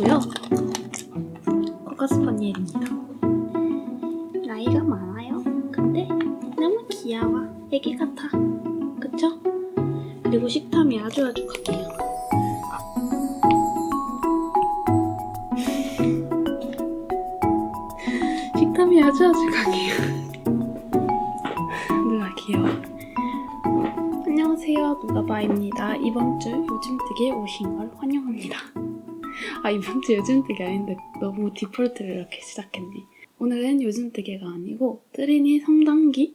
스파니엘이고요. 코카 스파니엘입니다. 나이가 많아요. 근데 너무 귀여워. 애기 같아. 그쵸? 그리고 식탐이 아주 강해요. 식탐이 아주 강해요. 누나 귀여워. 안녕하세요, 누가바입니다. 이번 주 요즘뜨기에 오신 걸 환영합니다. 이번 주 요즘뜨기 아닌데 너무 디폴트를 이렇게 시작했네. 오늘은 요즘뜨기가 아니고 뜨린이 3단기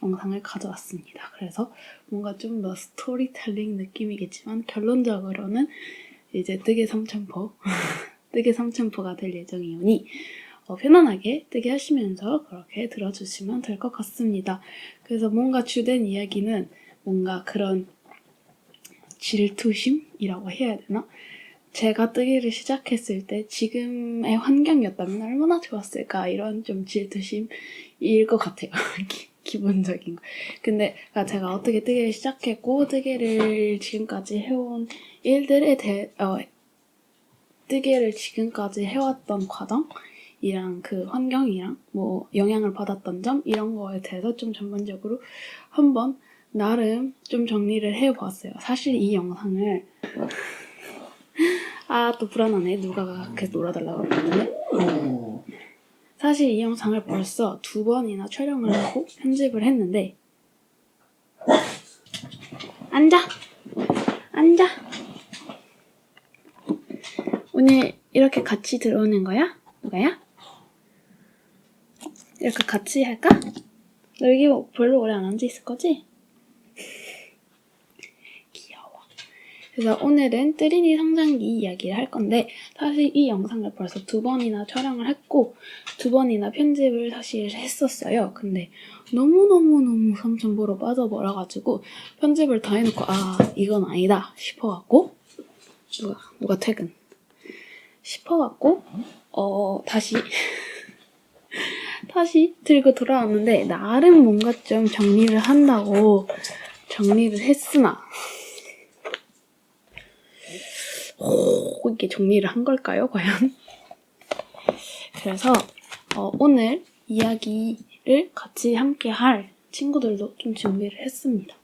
영상을 가져왔습니다. 그래서 뭔가 좀 더 스토리텔링 느낌이겠지만 결론적으로는 이제 뜨개 3,000포 뜨개 3,000포가 될 예정이오니 편안하게 뜨개 하시면서 그렇게 들어주시면 될 것 같습니다. 그래서 뭔가 주된 이야기는 뭔가 그런 질투심이라고 해야 되나? 제가 뜨개를 시작했을 때 지금의 환경이었다면 얼마나 좋았을까 이런 좀 질투심일 것 같아요. 기본적인 거. 근데 제가 어떻게 뜨개를 시작했고 뜨개를 지금까지 해온 일들에 뜨개를 지금까지 해왔던 과정이랑 그 환경이랑 뭐 영향을 받았던 점 이런 거에 대해서 좀 전반적으로 한번 나름 좀 정리를 해보았어요. 사실 이 영상을 또 불안하네. 누가 계속 놀아달라고 그러는데 사실 이 영상을 벌써 2번이나 촬영을 하고 편집을 했는데 앉아! 오늘 이렇게 같이 들어오는 거야? 누가야? 이렇게 같이 할까? 너 여기 별로 오래 안 앉아있을 거지? 귀여워. 그래서 오늘은 뜨린이 성장기 이야기를 할 건데 사실 이 영상을 벌써 2번이나 촬영을 했고 2번이나 편집을 사실 했었어요. 근데 너무너무 3,000보로 빠져버려가지고 편집을 다 해놓고 이건 아니다 싶어갖고 누가 퇴근 싶어갖고 다시 들고 돌아왔는데 나름 뭔가 좀 정리를 한다고 정리를 했으나 이게 정리를 한 걸까요 과연? 그래서 오늘 이야기를 같이 함께 할 친구들도 좀 준비를 했습니다.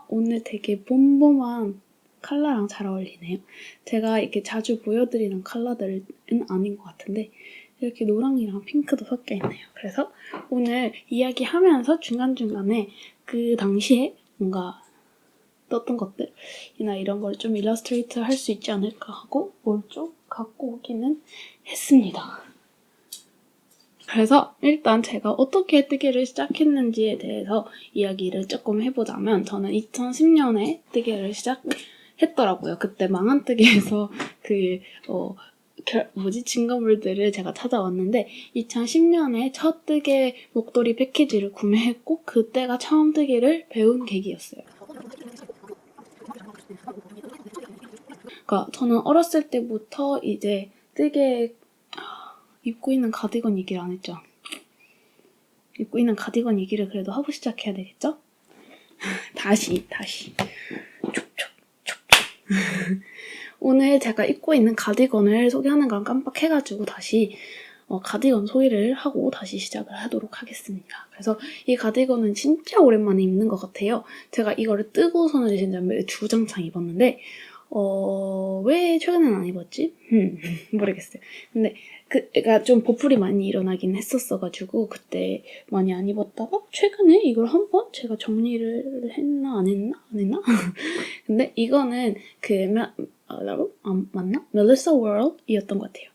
오늘 되게 봄봄한 컬러랑 잘 어울리네요. 제가 이렇게 자주 보여드리는 컬러들은 아닌 것 같은데 이렇게 노랑이랑 핑크도 섞여 있네요. 그래서 오늘 이야기하면서 중간중간에 그 당시에 뭔가 떴던 것들이나 이런 걸 좀 일러스트레이트 할 수 있지 않을까 하고 뭘 좀 갖고 오기는 했습니다. 그래서 일단 제가 어떻게 뜨개를 시작했는지에 대해서 이야기를 조금 해보자면 저는 2010년에 뜨개를 시작했더라고요. 그때 망한 뜨개에서 증거물들을 제가 찾아왔는데 2010년에 첫 뜨개 목도리 패키지를 구매했고 그때가 처음 뜨개를 배운 계기였어요. 그러니까 저는 어렸을 때부터 이제 뜨개 입고 있는 가디건 얘기를 안 했죠. 입고 있는 가디건 얘기를 그래도 하고 시작해야 되겠죠? 다시 촉촉 오늘 제가 입고 있는 가디건을 소개하는 걸 깜빡해가지고 다시 가디건 소개를 하고 다시 시작을 하도록 하겠습니다. 그래서 이 가디건은 진짜 오랜만에 입는 것 같아요. 제가 이거를 뜨고서는 진짜 주구장창 입었는데 왜 최근엔 안 입었지? 모르겠어요. 근데 그가 좀 보풀이 많이 일어나긴 했었어가지고 그때 많이 안 입었다가 최근에 이걸 한번 제가 정리를 했나 안 했나? 근데 이거는 맞나? 멜리사 월이었던 것 같아요.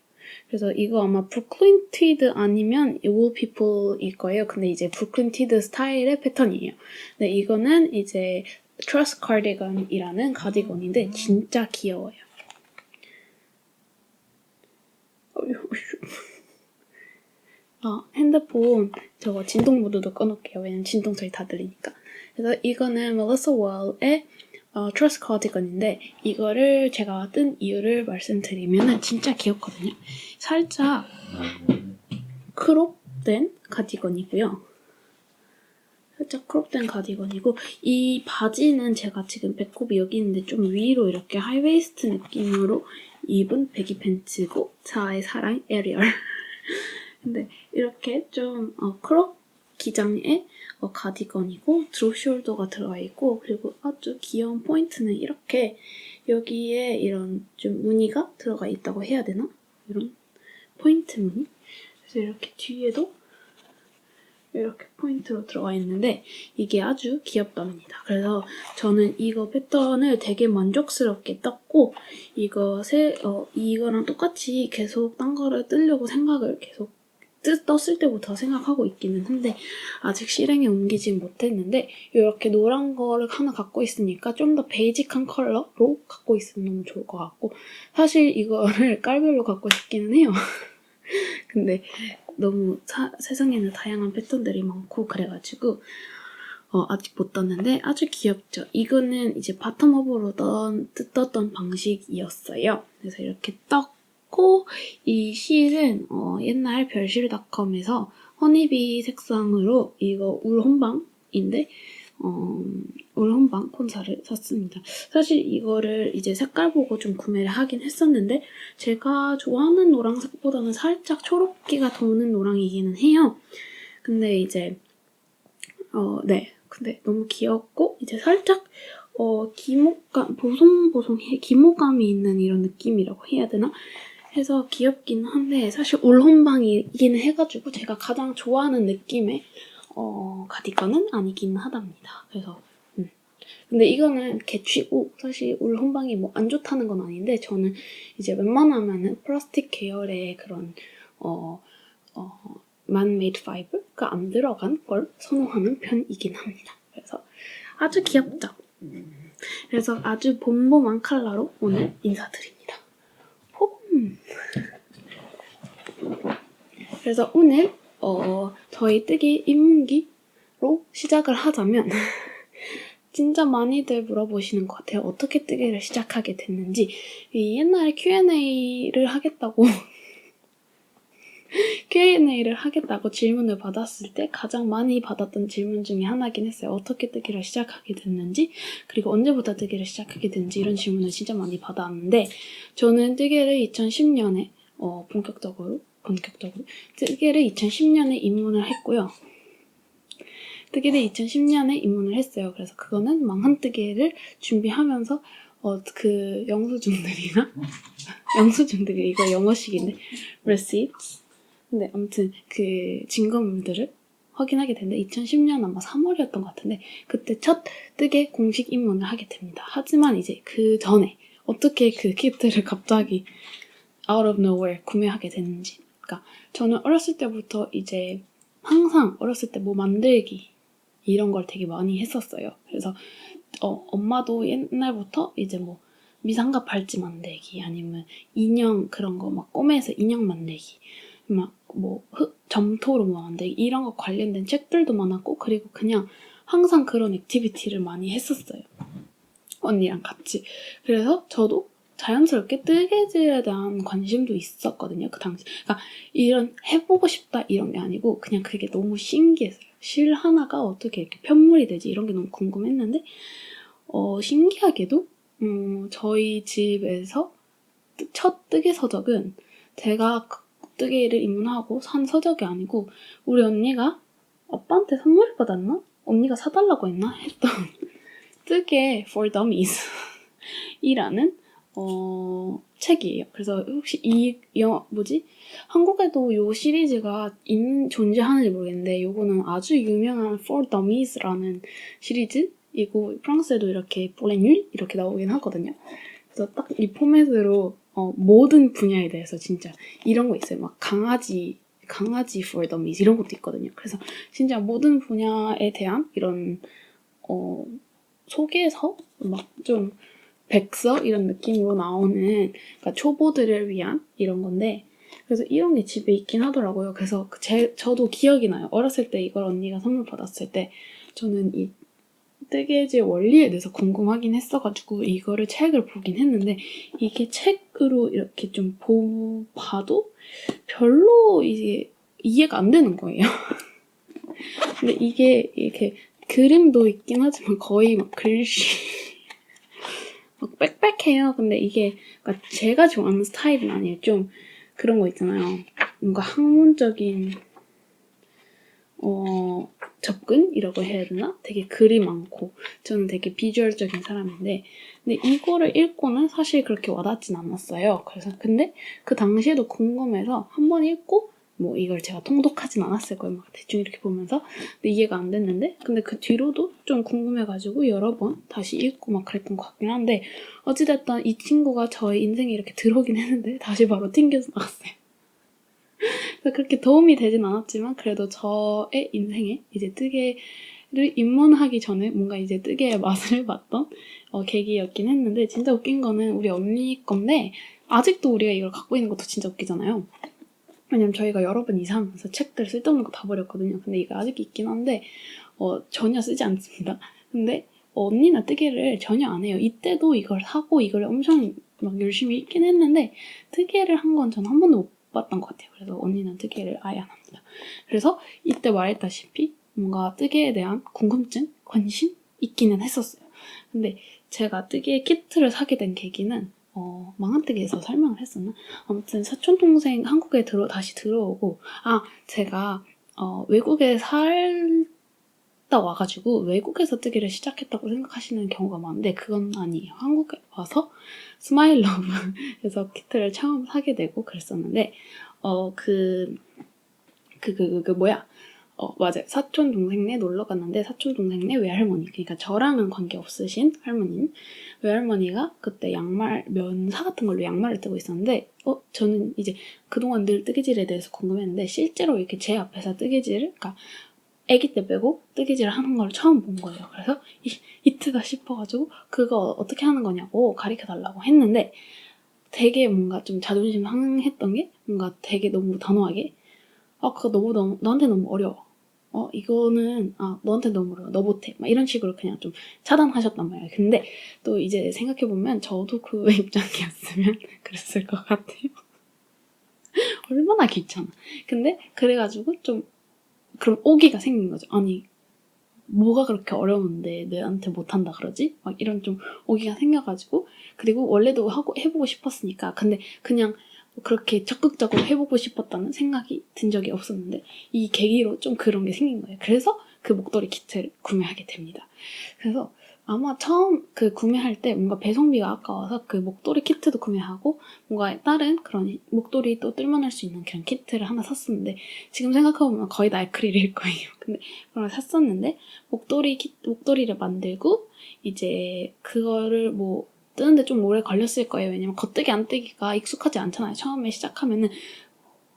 그래서 이거 아마 브루클린 티드 아니면 Wool People일 거예요. 근데 이제 브루클린 티드 스타일의 패턴이에요. 근데 이거는 이제 트러스 카디건이라는 가디건인데 진짜 귀여워요. 핸드폰 저거 진동 모드도 꺼놓을게요. 왜냐면 진동 소리 다 들리니까. 그래서 이거는 멜리사 월의 트러스 카디건인데 이거를 제가 뜬 이유를 말씀드리면 진짜 귀엽거든요. 살짝 크롭된 가디건이고요. 살짝 크롭된 가디건이고 이 바지는 제가 지금 배꼽이 여기 있는데 좀 위로 이렇게 하이웨이스트 느낌으로 입은 배기 팬츠고 저의 사랑 에리얼. 근데 이렇게 좀 크롭 기장의 가디건이고 드롭 숄더가 들어가 있고 그리고 아주 귀여운 포인트는 이렇게 여기에 이런 좀 무늬가 들어가 있다고 해야 되나? 이런 포인트 무늬? 그래서 이렇게 뒤에도 이렇게 포인트로 들어가 있는데 이게 아주 귀엽답니다. 그래서 저는 이거 패턴을 되게 만족스럽게 떴고 이거랑 똑같이 계속 딴 거를 뜨려고 생각을 계속 떴을 때부터 생각하고 있기는 한데 아직 실행에 옮기진 못했는데 이렇게 노란 거를 하나 갖고 있으니까 좀 더 베이직한 컬러로 갖고 있으면 너무 좋을 것 같고 사실 이거를 깔별로 갖고 싶기는 해요. 근데 너무 세상에는 다양한 패턴들이 많고 그래가지고 아직 못 떴는데 아주 귀엽죠? 이거는 이제 바텀업으로 떴던 방식이었어요. 그래서 이렇게 떴고 이 실은 옛날 별실닷컴에서 허니비 색상으로 이거 울혼방인데 울혼방 콘사를 샀습니다. 사실 이거를 이제 색깔 보고 좀 구매를 하긴 했었는데 제가 좋아하는 노란색보다는 살짝 초록기가 도는 노랑이기는 해요. 근데 이제 네. 근데 너무 귀엽고 이제 살짝 기모감, 보송보송해 기모감이 있는 이런 느낌이라고 해야 되나? 해서 귀엽긴 한데 사실 울혼방이긴 해가지고 제가 가장 좋아하는 느낌의 가디건은 아니긴 하답니다. 그래서 근데 이거는 개취고 사실 울혼방이 뭐 안 좋다는 건 아닌데 저는 이제 웬만하면은 플라스틱 계열의 그런 man-made fiber가 안 들어간 걸 선호하는 편이긴 합니다. 그래서 아주 귀엽죠? 그래서 아주 봄봄한 컬러로 오늘 인사드립니다. 봄! 그래서 오늘 저희 뜨기 입문기로 시작을 하자면 진짜 많이들 물어보시는 것 같아요. 어떻게 뜨기를 시작하게 됐는지. 옛날에 Q&A를 하겠다고 질문을 받았을 때 가장 많이 받았던 질문 중에 하나긴 했어요. 어떻게 뜨기를 시작하게 됐는지 그리고 언제부터 뜨기를 시작하게 됐는지 이런 질문을 진짜 많이 받았는데 저는 뜨기를 2010년에 본격적으로 뜨기를 2010년에 입문을 했고요. 뜨기를 2010년에 입문을 했어요. 그래서 그거는 망한뜨기를 준비하면서 그 영수증들이 이거 영어식인데 receipts 근데 아무튼 그 증거물들을 확인하게 됐는데 2010년 아마 3월이었던 것 같은데 그때 첫 뜨개 공식 입문을 하게 됩니다. 하지만 이제 그 전에 어떻게 그 키트를 갑자기 out of nowhere 구매하게 됐는지 그러니까 저는 어렸을 때부터 이제 항상 어렸을 때 뭐 만들기 이런 걸 되게 많이 했었어요. 그래서 엄마도 옛날부터 이제 뭐 미상갑 팔찌 만들기 아니면 인형 그런 거 막 꼬매서 인형 만들기 막 뭐 점토로 뭐 만들기 이런 거 관련된 책들도 많았고 그리고 그냥 항상 그런 액티비티를 많이 했었어요. 언니랑 같이. 그래서 저도 자연스럽게 뜨개질에 대한 관심도 있었거든요. 그 당시. 그러니까 이런 해보고 싶다 이런 게 아니고 그냥 그게 너무 신기했어요. 실 하나가 어떻게 이렇게 편물이 되지 이런 게 너무 궁금했는데 신기하게도 저희 집에서 첫 뜨개 서적은 제가 뜨개를 입문하고 산 서적이 아니고 우리 언니가 아빠한테 선물 받았나? 언니가 사달라고 했나? 했던 뜨개 for dummies 이라는 책이에요. 그래서 혹시 한국에도 이 시리즈가 존재하는지 모르겠는데 요거는 아주 유명한 for dummies라는 시리즈이고 프랑스에도 이렇게 보레뉴 이렇게 나오긴 하거든요. 그래서 딱 이 포맷으로 모든 분야에 대해서 진짜 이런 거 있어요. 막 강아지 for dummies 이런 것도 있거든요. 그래서 진짜 모든 분야에 대한 이런 소개서 막 좀 백서 이런 느낌으로 나오는 그러니까 초보들을 위한 이런 건데 그래서 이런 게 집에 있긴 하더라고요. 그래서 저도 기억이 나요. 어렸을 때 이걸 언니가 선물 받았을 때 저는 이 뜨개질 원리에 대해서 궁금하긴 했어가지고 이거를 책을 보긴 했는데 이게 책으로 이렇게 좀 봐도 별로 이게 이해가 안 되는 거예요. 근데 이게 이렇게 그림도 있긴 하지만 거의 막 글씨 막 빽빽해요. 근데 이게 그러니까 제가 좋아하는 스타일은 아니에요. 좀 그런 거 있잖아요. 뭔가 학문적인 접근이라고 해야 되나? 되게 글이 많고 저는 되게 비주얼적인 사람인데 근데 이거를 읽고는 사실 그렇게 와닿진 않았어요. 그래서 근데 그 당시에도 궁금해서 한번 읽고 뭐 이걸 제가 통독하진 않았을 거예요. 막 대충 이렇게 보면서 근데 이해가 안 됐는데 근데 그 뒤로도 좀 궁금해가지고 여러 번 다시 읽고 막 그랬던 것 같긴 한데 어찌됐든 이 친구가 저의 인생에 이렇게 들어오긴 했는데 다시 바로 튕겨서 나갔어요. 그래서 그렇게 도움이 되진 않았지만 그래도 저의 인생에 이제 뜨개를 입문하기 전에 뭔가 이제 뜨개의 맛을 봤던 계기였긴 했는데 진짜 웃긴 거는 우리 언니 건데 아직도 우리가 이걸 갖고 있는 것도 진짜 웃기잖아요. 왜냐면 저희가 여러 번 이사하면서 책들 쓸데없는 거 다 버렸거든요. 근데 이거 아직 있긴 한데 전혀 쓰지 않습니다. 근데 언니나 뜨개를 전혀 안 해요. 이때도 이걸 사고 이걸 엄청 막 열심히 읽긴 했는데 뜨개를 한 건 저는 한 번도 못 봤던 것 같아요. 그래서 언니는 뜨개를 아예 안 합니다. 그래서 이때 말했다시피 뭔가 뜨개에 대한 궁금증, 관심 있기는 했었어요. 근데 제가 뜨개 키트를 사게 된 계기는 망한뜨개에서 설명을 했었나? 아무튼 사촌동생 한국에 다시 들어오고 제가 외국에 살다 와가지고 외국에서 뜨개를 시작했다고 생각하시는 경우가 많은데 그건 아니에요. 한국에 와서 스마일러브에서 키트를 처음 사게 되고 그랬었는데 맞아요. 사촌 동생네 놀러 갔는데 사촌 동생네 외할머니, 그러니까 저랑은 관계 없으신 할머니, 외할머니가 그때 양말 면사 같은 걸로 양말을 뜨고 있었는데 저는 이제 그동안 늘 뜨개질에 대해서 궁금했는데 실제로 이렇게 제 앞에서 뜨개질을, 그러니까 아기 때 빼고 뜨개질을 하는 걸 처음 본 거예요. 그래서 이트다 싶어가지고 그거 어떻게 하는 거냐고 가르쳐달라고 했는데 되게 뭔가 좀 자존심 상했던 게 뭔가 되게 너무 단호하게 그거 너한테 너무 어려워. 이거는 너한테 너무 어려워. 너 못해. 막 이런 식으로 그냥 좀 차단하셨단 말이에요. 근데 또 이제 생각해보면 저도 그 입장이었으면 그랬을 것 같아요. 얼마나 귀찮아. 근데 그래가지고 좀 그런 오기가 생긴 거죠. 아니 뭐가 그렇게 어려운데 내한테 못한다 그러지? 막 이런 좀 오기가 생겨가지고 그리고 원래도 해보고 싶었으니까 근데 그냥 그렇게 적극적으로 해보고 싶었다는 생각이 든 적이 없었는데 이 계기로 좀 그런 게 생긴 거예요. 그래서 그 목도리 키트를 구매하게 됩니다. 그래서 아마 처음 그 구매할 때 뭔가 배송비가 아까워서 그 목도리 키트도 구매하고 뭔가 다른 그런 목도리 또 뜰만할 수 있는 그런 키트를 하나 샀었는데 지금 생각해보면 거의 다 아크릴일 거예요. 근데 그런 걸 샀었는데 목도리를 만들고 이제 그거를 뭐 뜨는데 좀 오래 걸렸을 거예요. 왜냐면 겉뜨기 안뜨기가 익숙하지 않잖아요. 처음에 시작하면은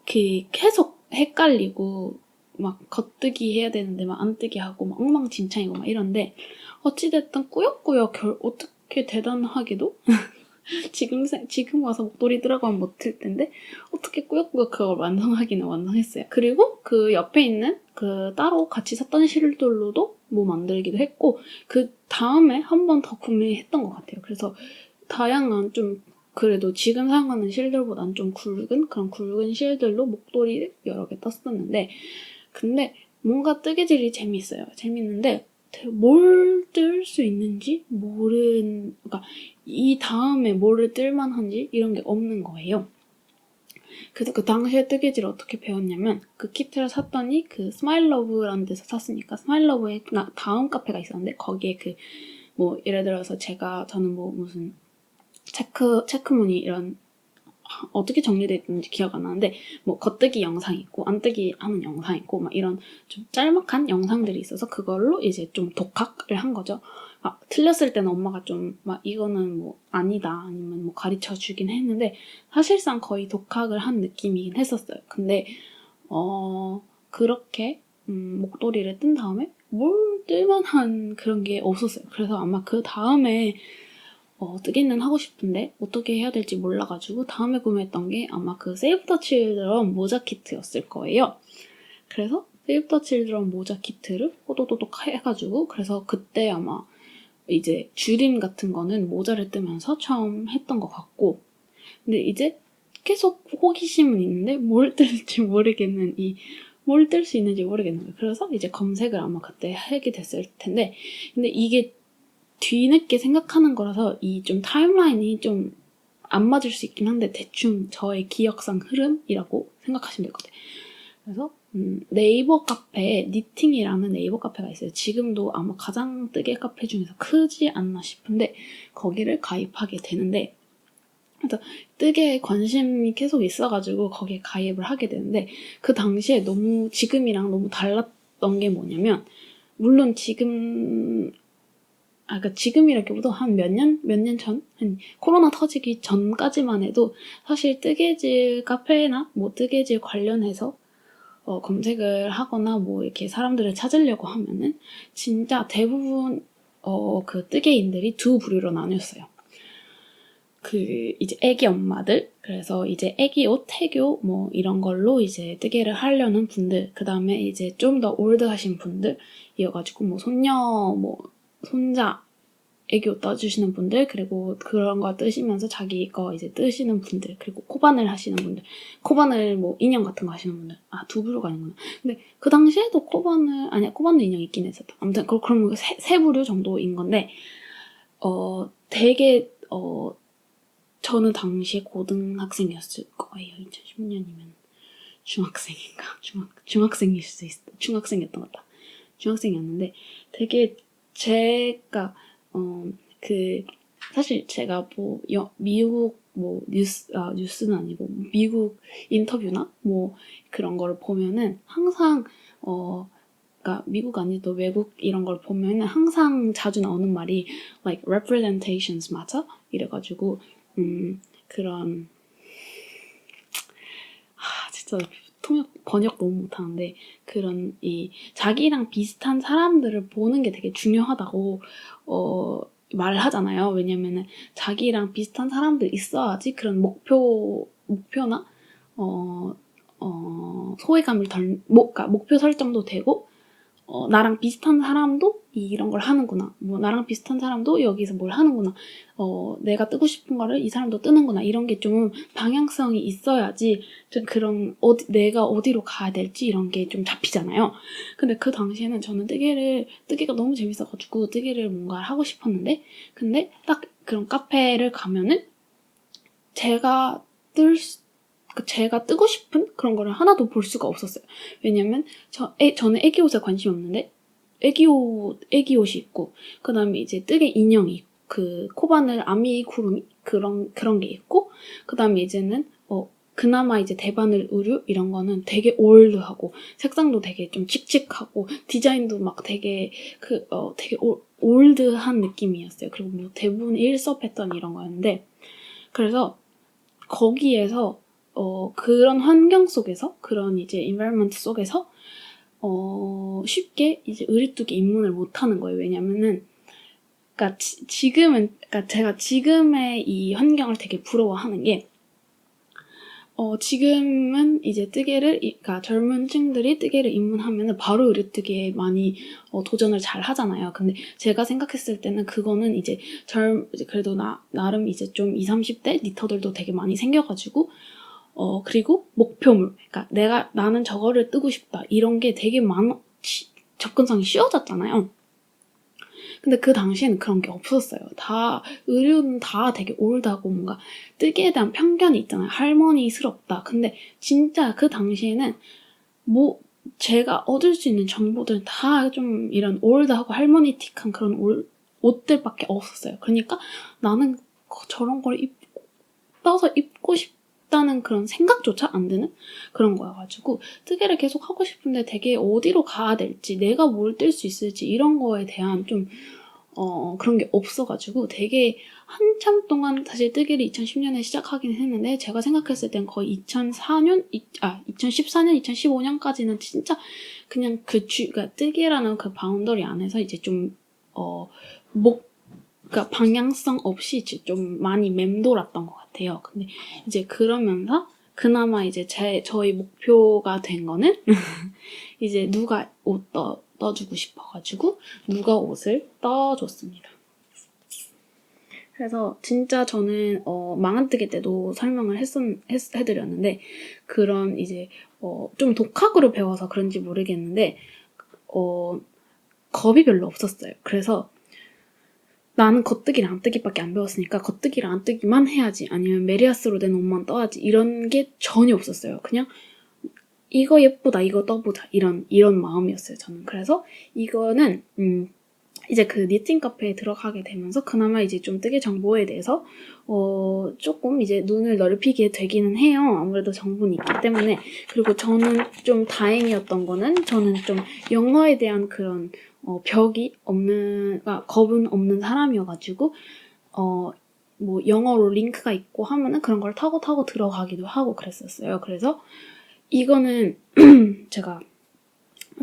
계속 헷갈리고 막 겉뜨기 해야 되는데 막 안뜨기 하고 막 엉망진창이고 막 이런데 어찌됐든 꾸역꾸역 어떻게 대단하게도 지금 와서 목도리 들어가면 못할 텐데 어떻게 꾸역꾸역 그걸 완성하기는 완성했어요. 그리고 그 옆에 있는 그 따로 같이 샀던 실들로도 뭐 만들기도 했고 그 다음에 한 번 더 구매했던 것 같아요. 그래서 다양한 좀 그래도 지금 사용하는 실들보단 좀 그런 굵은 실들로 목도리를 여러 개 떴었는데 근데 뭔가 뜨개질이 재밌는데 뭘 뜰 수 있는지 그러니까 이 다음에 뭐를 뜰만한지 이런 게 없는 거예요. 그래서 그 당시에 뜨개질을 어떻게 배웠냐면 그 키트를 샀더니 그 스마일러브라는 데서 샀으니까 스마일러브에 다음 카페가 있었는데 거기에 뭐 예를 들어서 저는 뭐 무슨 체크무늬 이런 어떻게 정리되어 있는지 기억 안 나는데 뭐 겉뜨기 영상 있고 안뜨기 하는 영상 있고 막 이런 좀 짤막한 영상들이 있어서 그걸로 이제 좀 독학을 한 거죠. 틀렸을 때는 엄마가 좀 막 이거는 뭐 아니다 아니면 뭐 가르쳐 주긴 했는데 사실상 거의 독학을 한 느낌이긴 했었어요. 근데 그렇게 목도리를 뜬 다음에 뭘 뜰만한 그런 게 없었어요. 그래서 아마 그 다음에 뜨기는 하고 싶은데 어떻게 해야 될지 몰라가지고 다음에 구매했던 게 아마 그 세이브 더 칠드런 모자 키트였을 거예요. 그래서 세이브 더 칠드런 모자 키트를 호도도독 해가지고 그래서 그때 아마 이제 줄임 같은 거는 모자를 뜨면서 처음 했던 것 같고 근데 이제 계속 호기심은 있는데 뭘 뜰지 모르겠는 이 뭘 뜰 수 있는지 모르겠는 거예요. 그래서 이제 검색을 아마 그때 하게 됐을 텐데, 근데 이게 뒤늦게 생각하는 거라서 이 좀 타임라인이 좀 안 맞을 수 있긴 한데 대충 저의 기억상 흐름이라고 생각하시면 될 것 같아요. 그래서 네이버 카페에 니팅이라는 네이버 카페가 있어요. 지금도 아마 가장 뜨개 카페 중에서 크지 않나 싶은데 거기를 가입하게 되는데, 그래서 뜨개에 관심이 계속 있어가지고 거기에 가입을 하게 되는데, 그 당시에 너무 지금이랑 너무 달랐던 게 뭐냐면, 물론 그러니까 지금이라기보다 한 몇 년 전? 한 코로나 터지기 전까지만 해도 사실 뜨개질 카페나 뭐 뜨개질 관련해서 검색을 하거나 뭐 이렇게 사람들을 찾으려고 하면은 진짜 대부분 그 뜨개인들이 두 부류로 나뉘었어요. 그 이제 애기 엄마들, 그래서 이제 애기 옷, 태교 뭐 이런 걸로 이제 뜨개를 하려는 분들, 그 다음에 이제 좀 더 올드하신 분들이어가지고 뭐 손녀, 뭐 손자 애기 옷 떠주시는 분들, 그리고 그런 거 뜨시면서 자기 거 이제 뜨시는 분들, 그리고 코바늘 하시는 분들, 코바늘 뭐 인형 같은 거 하시는 분들, 두 부류가 있구나. 근데 그 당시에도 코바늘 인형 있긴 했었다. 아무튼 그럼 세 부류 정도인 건데, 되게 저는 당시에 고등학생이었을 거예요. 2010년이면 중학생인가? 중학생일 수 있어. 중학생이었던 것 같다. 중학생이었는데 되게 제가 사실 제가 미국 뉴스는 아니고 미국 인터뷰나 뭐 그런 거를 보면은 항상 그러니까 미국 아니도 외국 이런 걸 보면은 항상 자주 나오는 말이 like representations matter 이래가지고 그런 진짜 번역 너무 못하는데 그런 자기랑 비슷한 사람들을 보는 게 되게 중요하다고 말을 하잖아요. 왜냐면은 자기랑 비슷한 사람들 있어야지 그런 목표나 소외감을 그러니까 목표 설정도 되고 나랑 비슷한 사람도 이런 걸 하는구나. 뭐 나랑 비슷한 사람도 여기서 뭘 하는구나. 내가 뜨고 싶은 거를 이 사람도 뜨는구나. 이런 게 좀 방향성이 있어야지 좀 그런 내가 어디로 가야 될지 이런 게 좀 잡히잖아요. 근데 그 당시에는 저는 뜨개가 너무 재밌어가지고 뜨개를 뭔가 하고 싶었는데, 근데 딱 그런 카페를 가면은 제가 뜨고 싶은 그런 거를 하나도 볼 수가 없었어요. 왜냐면 저는 애기 옷에 관심이 없는데 애기 옷이 있고, 그 다음에 이제 뜨개 인형이 그 코바늘 아미구루미 그런 게 있고, 그 다음에 이제는 그나마 이제 대바늘 의류 이런 거는 되게 올드하고 색상도 되게 좀 칙칙하고 디자인도 막 되게 되게 올드한 느낌이었어요. 그리고 뭐 대부분 일서 패턴 이런 거였는데, 그래서 거기에서 그런 환경 속에서, 그런 이제 environment 속에서 쉽게 이제 의류뚜기 입문을 못 하는 거예요. 왜냐면은 그러니까 제가 지금의 이 환경을 되게 부러워하는 게, 지금은 이제 그러니까 젊은 층들이 뜨개를 입문하면은 바로 의류뜨기에 많이 도전을 잘 하잖아요. 근데 제가 생각했을 때는 그거는 이제 그래도 나름 이제 좀 20, 30대 니터들도 되게 많이 생겨가지고, 그리고 목표물, 그러니까 나는 저거를 뜨고 싶다 이런 게 되게 접근성이 쉬워졌잖아요. 근데 그 당시에는 그런 게 없었어요. 의류는 다 되게 올드하고 뭔가 뜨개에 대한 편견이 있잖아요. 할머니스럽다. 근데 진짜 그 당시에는 뭐 제가 얻을 수 있는 정보들은 다 좀 이런 올드하고 할머니틱한 그런 옷들밖에 없었어요. 그러니까 나는 저런 걸 떠서 입고 싶다는 그런 생각조차 안 드는 그런 거여가지고, 뜨개를 계속 하고 싶은데 되게 어디로 가야 될지, 내가 뭘 뜰 수 있을지 이런 거에 대한 좀 그런 게 없어가지고 되게 한참 동안, 사실 뜨개를 2010년에 시작하긴 했는데 제가 생각했을 땐 거의 2014년, 2015년까지는 진짜 그냥 그러니까 뜨개라는 그 바운더리 안에서 이제 좀 그러니까 방향성 없이 이제 좀 많이 맴돌았던 것 같아요. 근데 이제 그러면서 그나마 이제 저희 목표가 된 거는 이제 누가 옷 떠주고 싶어가지고 누가 옷을 떠줬습니다. 그래서 진짜 저는 망한뜨기 때도 설명을 해드렸는데, 그런 이제 좀 독학으로 배워서 그런지 모르겠는데 겁이 별로 없었어요. 그래서 나는 겉뜨기랑 안뜨기밖에 안 배웠으니까 겉뜨기랑 안뜨기만 해야지, 아니면 메리아스로 된 옷만 떠야지, 이런 게 전혀 없었어요. 그냥 이거 예쁘다, 이거 떠보자, 이런 마음이었어요, 저는. 그래서 이거는 이제 그 니팅 카페에 들어가게 되면서 그나마 이제 좀 뜨개 정보에 대해서 조금 이제 눈을 넓히게 되기는 해요. 아무래도 정보는 있기 때문에. 그리고 저는 좀 다행이었던 거는, 저는 좀 영어에 대한 그런 벽이 없는, 그러니까 겁은 없는 사람이어가지고 뭐 영어로 링크가 있고 하면은 그런 걸 타고 들어가기도 하고 그랬었어요. 그래서 이거는 제가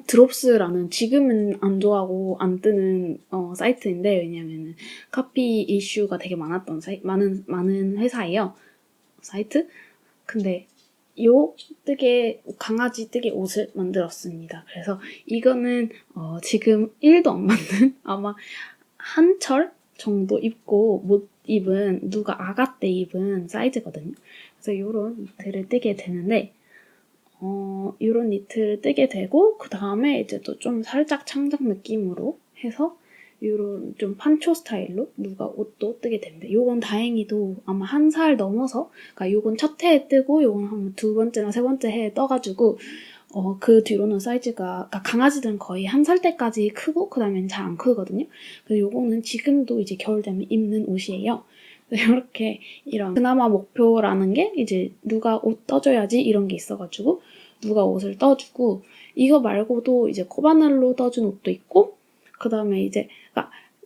드롭스라는, 지금은 안 좋아하고 안 뜨는 사이트인데, 왜냐면은 카피 이슈가 되게 많았던 많은 회사예요. 사이트? 근데 요 강아지 뜨개 옷을 만들었습니다. 그래서 이거는 지금 1도 안 맞는, 아마 한 철 정도 입고 못 입은, 누가 아가 때 입은 사이즈거든요. 그래서 요런 니트를 뜨게 되는데, 요런 니트를 뜨게 되고, 그 다음에 이제 또 좀 살짝 창작 느낌으로 해서 요런 좀 판초 스타일로 누가 옷도 뜨게 됩니다. 요건 다행히도 아마 1살 넘어서, 그러니까 요건 첫 해에 뜨고 요건 한 2번째나 3번째 해에 떠가지고 그 뒤로는 사이즈가, 그러니까 강아지들은 거의 1살 때까지 크고 그 다음에는 잘 안 크거든요. 그래서 요거는 지금도 이제 겨울 되면 입는 옷이에요. 이렇게 이런, 그나마 목표라는 게 이제 누가 옷 떠줘야지 이런 게 있어가지고 누가 옷을 떠주고, 이거 말고도 이제 코바늘로 떠준 옷도 있고, 그 다음에 이제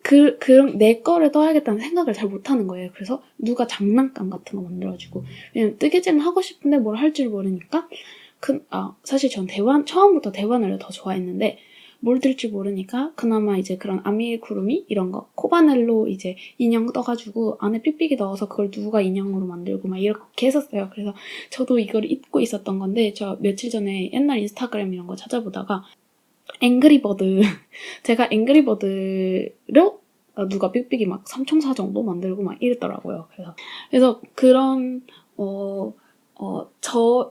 그런 내 거를 떠야겠다는 생각을 잘 못하는 거예요. 그래서 누가 장난감 같은 거 만들어주고, 왜냐면 뜨개질은 하고 싶은데 뭘 할 줄 모르니까 사실 전 처음부터 대바늘을 더 좋아했는데 뭘 들지 모르니까 그나마 이제 그런 아미구루미 이런 거 코바늘로 이제 인형 떠가지고 안에 삑삑이 넣어서 그걸 누가 인형으로 만들고 막 이렇게 했었어요. 그래서 저도 이걸 입고 있었던 건데, 저 며칠 전에 옛날 인스타그램 이런 거 찾아보다가 앵그리버드 제가 앵그리버드로 누가 삑삑이 막 삼총사 정도 만들고 막 이랬더라고요. 그래서 그런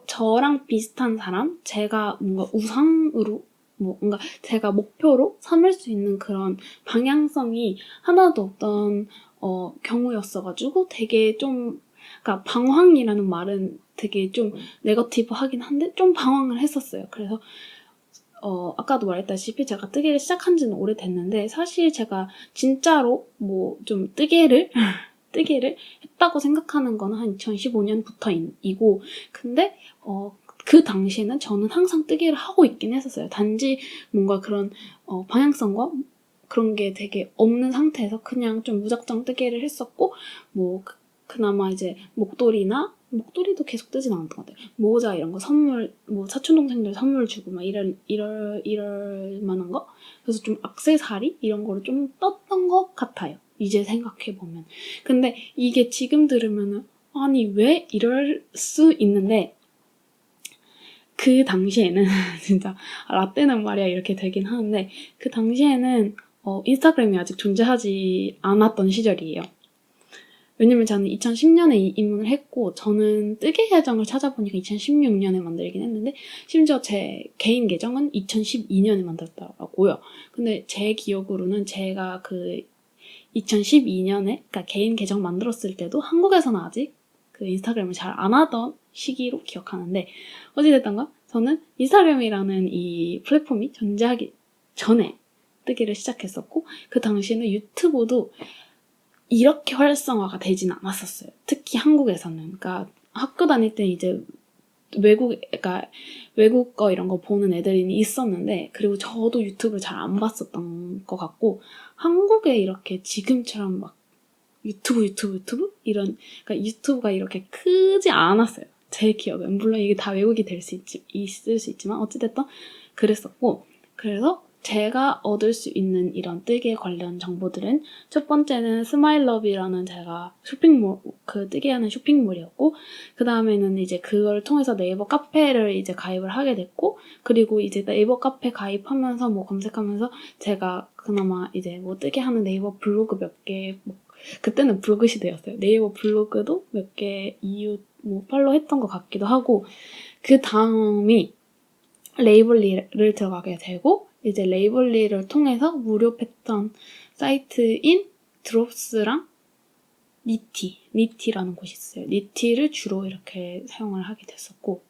저랑 비슷한 사람, 제가 뭔가 우상으로, 뭔가 제가 목표로 삼을 수 있는 그런 방향성이 하나도 없던 경우였어가지고 되게 좀, 그러니까 방황이라는 말은 되게 좀 네거티브 하긴 한데 좀 방황을 했었어요. 그래서 아까도 말했다시피 제가 뜨개를 시작한 지는 오래됐는데, 사실 제가 진짜로 뭐 좀 뜨개를 했다고 생각하는 건 한 2015년부터이고, 근데 그 당시에는 저는 항상 뜨개를 하고 있긴 했었어요. 단지 뭔가 그런 방향성과 그런 게 되게 없는 상태에서 그냥 좀 무작정 뜨개를 했었고, 뭐 그나마 이제 목도리도 계속 뜨진 않았던 것 같아요. 모자 이런 거 선물, 뭐 사촌 동생들 선물 주고 막 이럴 만한 거. 그래서 좀 액세서리 이런 거를 좀 떴던 것 같아요, 이제 생각해 보면. 근데 이게 지금 들으면은 아니 왜 이럴 수 있는데, 그 당시에는 진짜 라떼는 말이야 이렇게 되긴 하는데, 그 당시에는 인스타그램이 아직 존재하지 않았던 시절이에요. 왜냐면 저는 2010년에 입문을 했고, 저는 뜨개 계정을 찾아보니까 2016년에 만들긴 했는데, 심지어 제 개인 계정은 2012년에 만들었더라고요. 근데 제 기억으로는 제가 그 2012년에, 그러니까 개인 계정 만들었을 때도 한국에서는 아직 그 인스타그램을 잘 안 하던 시기로 기억하는데, 어찌됐던가 저는 인스타그램이라는 이 플랫폼이 존재하기 전에 뜨기를 시작했었고, 그 당시에는 유튜브도 이렇게 활성화가 되진 않았었어요. 특히 한국에서는. 그러니까 학교 다닐 때 이제 그러니까 외국 거 이런 거 보는 애들이 있었는데, 그리고 저도 유튜브를 잘 안 봤었던 것 같고, 한국에 이렇게 지금처럼 막 유튜브 이런, 그러니까 유튜브가 이렇게 크지 않았어요, 제 기억은. 물론 이게 다 왜곡이 있을 수 있지만 어찌됐든 그랬었고, 그래서 제가 얻을 수 있는 이런 뜨개 관련 정보들은, 첫 번째는 스마일럽이라는 제가 그 뜨개하는 쇼핑몰이었고, 그 다음에는 이제 그걸 통해서 네이버 카페를 이제 가입을 하게 됐고, 그리고 이제 네이버 카페 가입하면서 뭐 검색하면서 제가 그나마 이제 뭐 뜨개하는 네이버 블로그 몇 개, 그때는 블로그 시대였어요. 네이버 블로그도 몇 개 팔로우 했던 것 같기도 하고, 그 다음이 레이블리를 들어가게 되고 이제 레이블리를 통해서 무료 패턴 사이트인 드롭스랑 니티라는 곳이 있어요. 니티를 주로 이렇게 사용을 하게 됐었고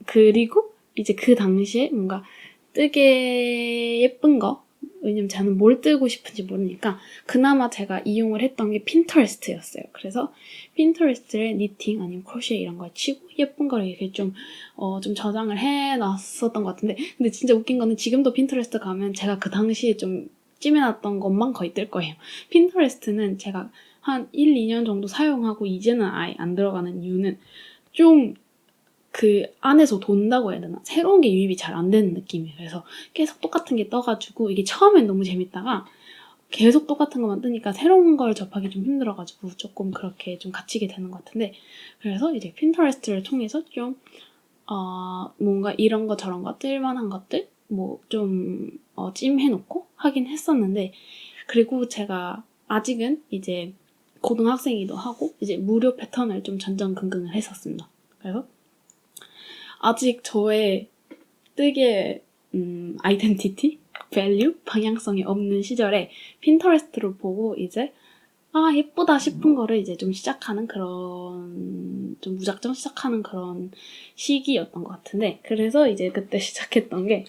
그리고 이제 그 당시에 뭔가 뜨개 예쁜 거 왜냐면 저는 뭘 뜨고 싶은지 모르니까 그나마 제가 이용을 했던 게 핀터레스트였어요. 그래서 핀터레스트에 니팅 아니면 크로셰 이런 걸 치고 예쁜 거를 이렇게 좀 저장을 해놨었던 것 같은데 근데 진짜 웃긴 거는 지금도 핀터레스트 가면 제가 그 당시에 좀 찜해놨던 것만 거의 뜰 거예요. 핀터레스트는 제가 한 1, 2년 정도 사용하고 이제는 아예 안 들어가는 이유는 좀 그 안에서 돈다고 해야 되나? 새로운 게 유입이 잘 안 되는 느낌이에요. 그래서 계속 똑같은 게 떠가지고 이게 처음엔 너무 재밌다가 계속 똑같은 것만 뜨니까 새로운 걸 접하기 좀 힘들어가지고 조금 그렇게 좀 갇히게 되는 것 같은데 그래서 이제 핀터레스트를 통해서 좀 뭔가 이런 거 저런 거 뜰만한 것들 뭐 좀 찜해놓고 하긴 했었는데 그리고 제가 아직은 이제 고등학생이기도 하고 이제 무료 패턴을 좀 전전긍긍을 했었습니다. 그래서 아직 저의 뜨개 아이덴티티, 밸류, 방향성이 없는 시절에 핀터레스트를 보고 이제 예쁘다 싶은 거를 이제 좀 시작하는 그런 좀 무작정 시작하는 그런 시기였던 것 같은데 그래서 이제 그때 시작했던 게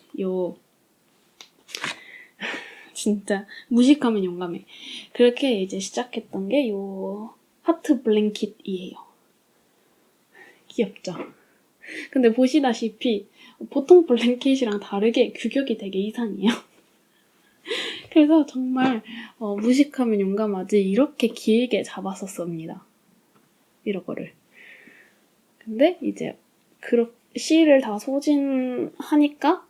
진짜 무식하면 용감해 그렇게 이제 시작했던 게 하트 블랭킷이에요. 귀엽죠? 근데 보시다시피 보통 블랭킷이랑 다르게 규격이 되게 이상해요. 그래서 정말 무식하면 용감하지 이렇게 길게 잡았었습니다. 이런 거를. 근데 이제 실을 다 소진하니까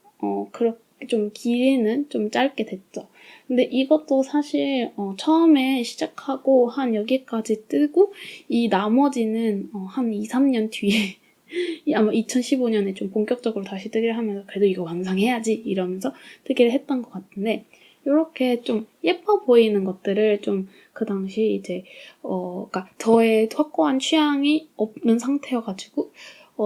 그렇게 좀 길이는 좀 짧게 됐죠. 근데 이것도 사실 처음에 시작하고 한 여기까지 뜨고 이 나머지는 한 2, 3년 뒤에 아마 2015년에 좀 본격적으로 다시 뜨기를 하면서 그래도 이거 완성해야지 이러면서 뜨기를 했던 것 같은데 이렇게 좀 예뻐 보이는 것들을 좀 그 당시 이제 그러니까 저의 확고한 취향이 없는 상태여가지고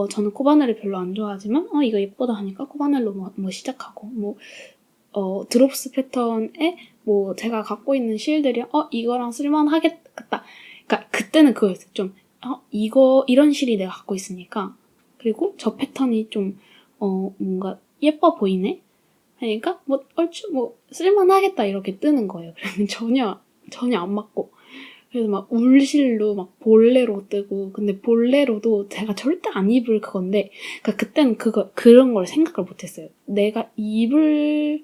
저는 코바늘을 별로 안 좋아하지만 이거 예쁘다 하니까 코바늘로 뭐 시작하고 드롭스 패턴에 뭐 제가 갖고 있는 실들이 이거랑 쓸만하겠다. 그러니까 그때는 그거였어요. 좀 이런 실이 내가 갖고 있으니까 그리고 저 패턴이 좀 뭔가 예뻐 보이네? 그러니까 얼추 쓸만하겠다 이렇게 뜨는 거예요. 그러면 전혀 안 맞고 그래서 막 울실로 막 볼레로 뜨고 근데 볼레로도 제가 절대 안 입을 그건데 그러니까 그때는 그런 걸 생각을 못했어요. 내가 입을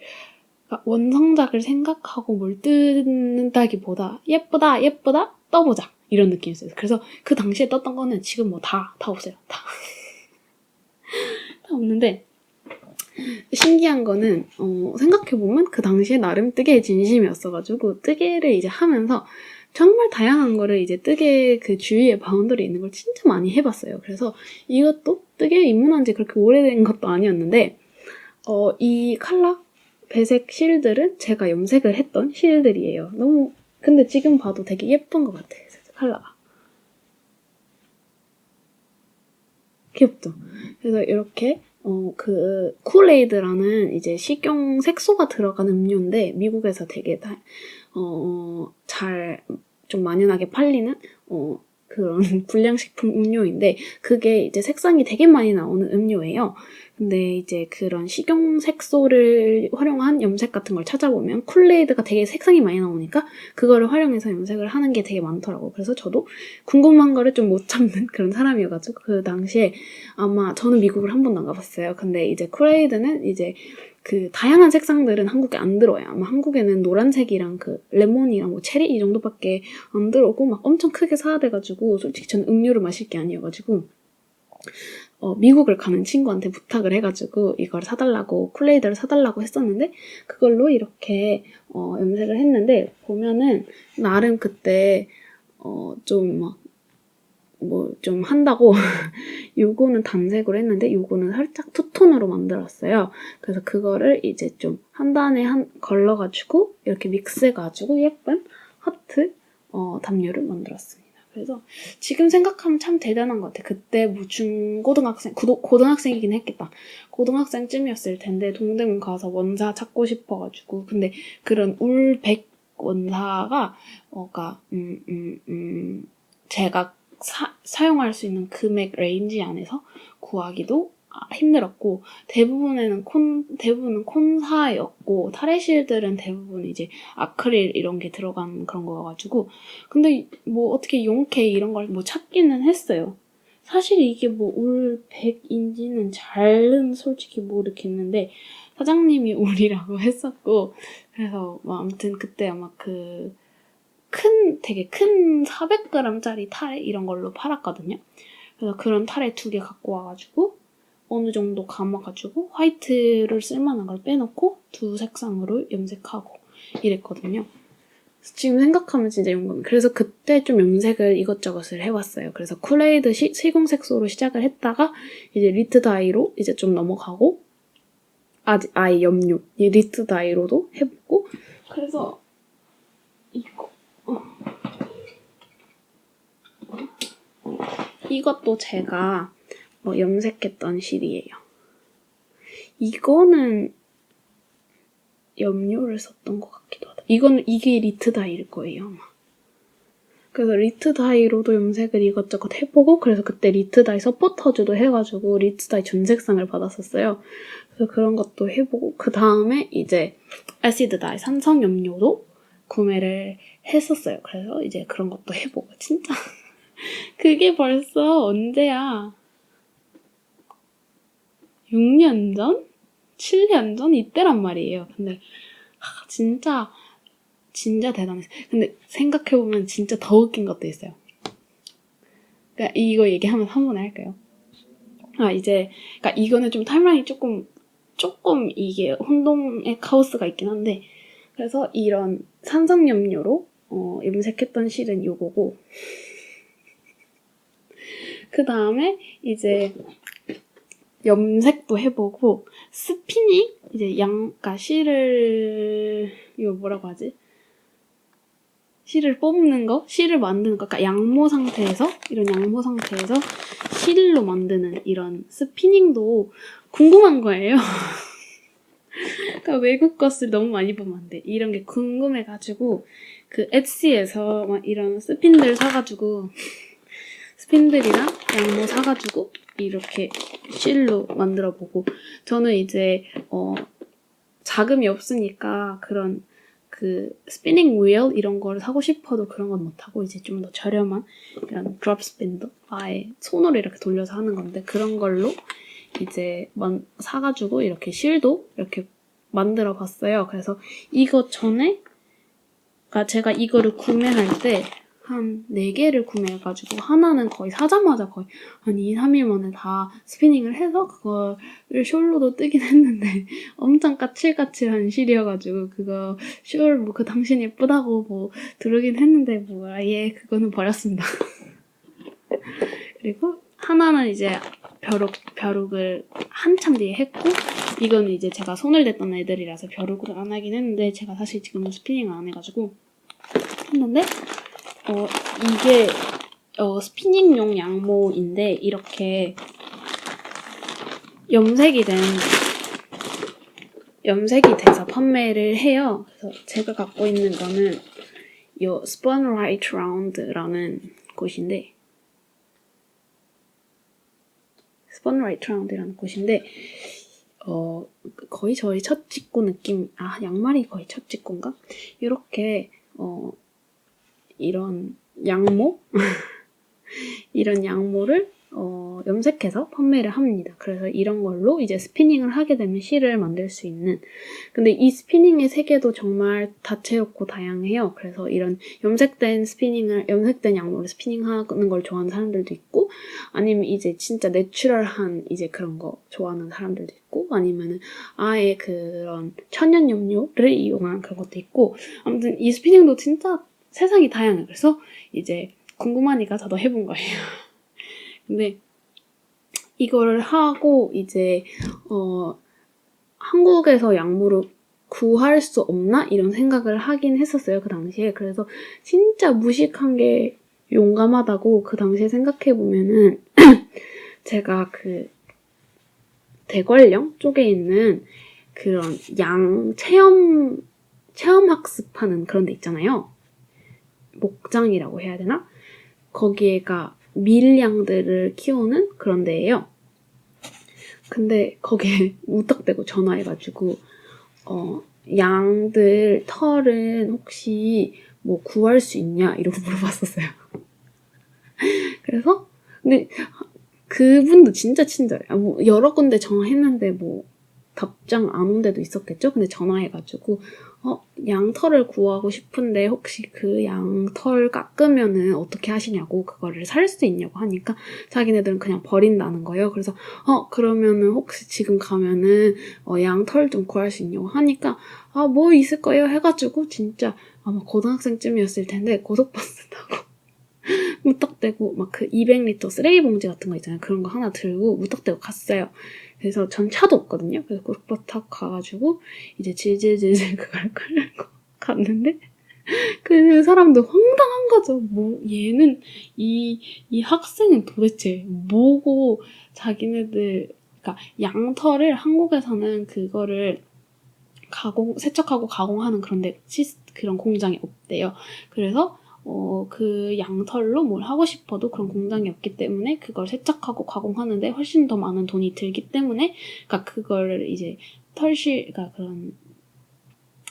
그러니까 원성작을 생각하고 뭘 뜬다기보다 예쁘다 떠보자 이런 느낌이었어요. 그래서 그 당시에 떴던 거는 지금 다 없어요. 다 없는데 신기한 거는 생각해보면 그 당시에 나름 뜨개에 진심이었어가지고 뜨개를 이제 하면서 정말 다양한 거를 이제 뜨개 그 주위에 바운더리 있는 걸 진짜 많이 해봤어요. 그래서 이것도 뜨개에 입문한 지 그렇게 오래된 것도 아니었는데 이 컬러 배색 실들은 제가 염색을 했던 실들이에요. 근데 지금 봐도 되게 예쁜 것 같아요. 컬러가. 귀엽죠? 그래서 이렇게 쿨에이드라는 이제 식용 색소가 들어간 음료인데 미국에서 되게 잘 좀 만연하게 팔리는 그런 불량식품 음료인데 그게 이제 색상이 되게 많이 나오는 음료예요. 근데 이제 그런 식용 색소를 활용한 염색 같은 걸 찾아보면 쿨레이드가 되게 색상이 많이 나오니까 그거를 활용해서 염색을 하는 게 되게 많더라고요. 그래서 저도 궁금한 거를 좀 못 참는 그런 사람이어가지고 그 당시에 아마 저는 미국을 한 번도 안 가봤어요. 근데 이제 쿨레이드는 이제 그 다양한 색상들은 한국에 안 들어와요. 아마 한국에는 노란색이랑 그 레몬이랑 뭐 체리 이 정도밖에 안 들어오고 막 엄청 크게 사야 돼가지고 솔직히 저는 음료를 마실 게 아니어가지고 미국을 가는 친구한테 부탁을 해가지고 이걸 사달라고 쿨레이드를 사달라고 했었는데 그걸로 이렇게 염색을 했는데 보면은 나름 그때 좀 한다고 요거는 단색으로 했는데 요거는 살짝 투톤으로 만들었어요. 그래서 그거를 이제 좀 한 단에 걸러가지고 이렇게 믹스해가지고 예쁜 하트 담요를 만들었습니다. 그래서 지금 생각하면 참 대단한 것 같아. 그때 뭐 고등학생이긴 했겠다. 고등학생쯤이었을 텐데 동대문 가서 원사 찾고 싶어가지고. 근데 그런 울백 원사가 제가 사용할 수 있는 금액 레인지 안에서 구하기도 힘들었고, 대부분은 콘사였고, 타레실들은 대부분 이제 아크릴 이런 게 들어간 그런 거여가지고, 근데 뭐 어떻게 용케 이런 걸 뭐 찾기는 했어요. 사실 이게 뭐 울 100인지는 잘은 솔직히 모르겠는데, 사장님이 울이라고 했었고, 그래서 뭐 아무튼 그때 아마 되게 큰 400g짜리 타레 이런 걸로 팔았거든요. 그래서 그런 타레 2개 갖고 와가지고 어느 정도 감아가지고 화이트를 쓸만한 걸 빼놓고 두 색상으로 염색하고 이랬거든요. 지금 생각하면 진짜 용감해. 그래서 그때 좀 염색을 이것저것을 해봤어요. 그래서 쿨레이드 실공색소로 시작을 했다가 이제 리트 다이로 이제 좀 넘어가고 아예 염료 리트 다이로도 해보고. 그래서 이것도 제가 염색했던 실이에요. 이거는 염료를 썼던 것 같기도 하다. 이게 리트 다이일 거예요, 아마. 그래서 리트 다이로도 염색을 이것저것 해보고, 그래서 그때 리트 다이 서포터즈도 해가지고 리트 다이 전색상을 받았었어요. 그래서 그런 것도 해보고, 그 다음에 이제 애시드 다이 산성 염료도 구매를 했었어요. 그래서 이제 그런 것도 해보고. 진짜 그게 벌써 언제야? 6년 전? 7년 전? 이때란 말이에요. 근데 진짜 대단했어요. 근데 생각해보면 진짜 더 웃긴 것도 있어요. 그러니까 이거 얘기하면 한 번에 할까요? 그러니까 이거는 좀 타임라인이 조금 이게 혼동의 카오스가 있긴 한데, 그래서 이런 산성염료로 염색했던 실은 요거고, 그 다음에 이제 염색도 해보고, 스피닝? 이제 그러니까 이거 뭐라고 하지? 실을 뽑는 거? 실을 만드는 거? 그러니까 이런 양모 상태에서 실로 만드는 이런 스피닝도 궁금한 거예요. 그러니까 외국 것을 너무 많이 보면 안 돼. 이런 게 궁금해가지고, 엣시에서 막 이런 스핀들 사가지고, 스핀들이랑 양모 사가지고, 이렇게 실로 만들어보고. 저는 이제 자금이 없으니까 그런 스피닝 휠 이런 거를 사고 싶어도 그런 건 못하고, 이제 좀 더 저렴한 이런 드롭 스핀도 아예 손으로 이렇게 돌려서 하는 건데, 그런 걸로 이제 사가지고 이렇게 실도 이렇게 만들어 봤어요. 그래서 제가 이거를 구매할 때 한 4개를 구매해가지고, 하나는 거의 사자마자 거의 한 2, 3일 만에 다 스피닝을 해서 그거를 숄로도 뜨긴 했는데 엄청 까칠까칠한 실이어가지고, 그거 그 당신 예쁘다고 뭐 들으긴 했는데 아예 그거는 버렸습니다. 그리고 하나는 이제 벼룩을 한참 뒤에 했고, 이거는 이제 제가 손을 댔던 애들이라서 벼룩을 안 하긴 했는데, 제가 사실 지금은 스피닝을 안 해가지고 했는데, 이게 스피닝용 양모인데 이렇게 염색이 돼서 판매를 해요. 그래서 제가 갖고 있는 거는 이 Spun Right Round라는 곳인데, 거의 저희 첫 직구 느낌, 양말이 거의 첫 직구인가? 이렇게 이런 양모? 이런 양모를 염색해서 판매를 합니다. 그래서 이런 걸로 이제 스피닝을 하게 되면 실을 만들 수 있는. 근데 이 스피닝의 세계도 정말 다채롭고 다양해요. 그래서 이런 염색된 양모를 스피닝하는 걸 좋아하는 사람들도 있고, 아니면 이제 진짜 내추럴한 이제 그런 거 좋아하는 사람들도 있고, 아니면은 아예 그런 천연 염료를 이용한 그런 것도 있고, 아무튼 이 스피닝도 진짜 세상이 다양해요. 그래서 이제 궁금하니까 저도 해본 거예요. 근데 이거를 하고 이제 한국에서 양모를 구할 수 없나? 이런 생각을 하긴 했었어요, 그 당시에. 그래서 진짜 무식한 게 용감하다고 그 당시에 생각해보면은 제가 그 대관령 쪽에 있는 그런 양 체험학습하는 그런 데 있잖아요. 목장이라고 해야 되나? 거기에가 밀양들을 키우는 그런 데예요. 근데 거기에 무턱대고 전화해가지고 양들 털은 혹시 뭐 구할 수 있냐 이러고 물어봤었어요. 그래서 근데 그분도 진짜 친절해. 뭐 여러 군데 전화했는데 뭐 답장 안 온 데도 있었겠죠? 근데 전화해가지고 양털을 구하고 싶은데 혹시 그 양털 깎으면은 어떻게 하시냐고, 그거를 살 수 있냐고 하니까 자기네들은 그냥 버린다는 거예요. 그래서 그러면은 혹시 지금 가면은 양털 좀 구할 수 있냐고 하니까 뭐 있을 거예요 해가지고 진짜 아마 고등학생쯤이었을 텐데 고속버스 타고 무턱대고 막 그 200리터 쓰레기 봉지 같은 거 있잖아요. 그런 거 하나 들고 무턱대고 갔어요. 그래서 전 차도 없거든요. 그래서 고속버스 타고 가가지고 이제 질질질질 그걸 끌고 갔는데 그 사람도 황당한 거죠. 뭐 얘는 이 학생은 도대체 뭐고, 자기네들 그러니까 양털을 한국에서는 그거를 세척하고 가공하는 그런 공장이 없대요. 그래서 그 양털로 뭘 하고 싶어도 그런 공장이 없기 때문에 그걸 세척하고 가공하는데 훨씬 더 많은 돈이 들기 때문에, 그러니까 그걸 이제 그러니까 그런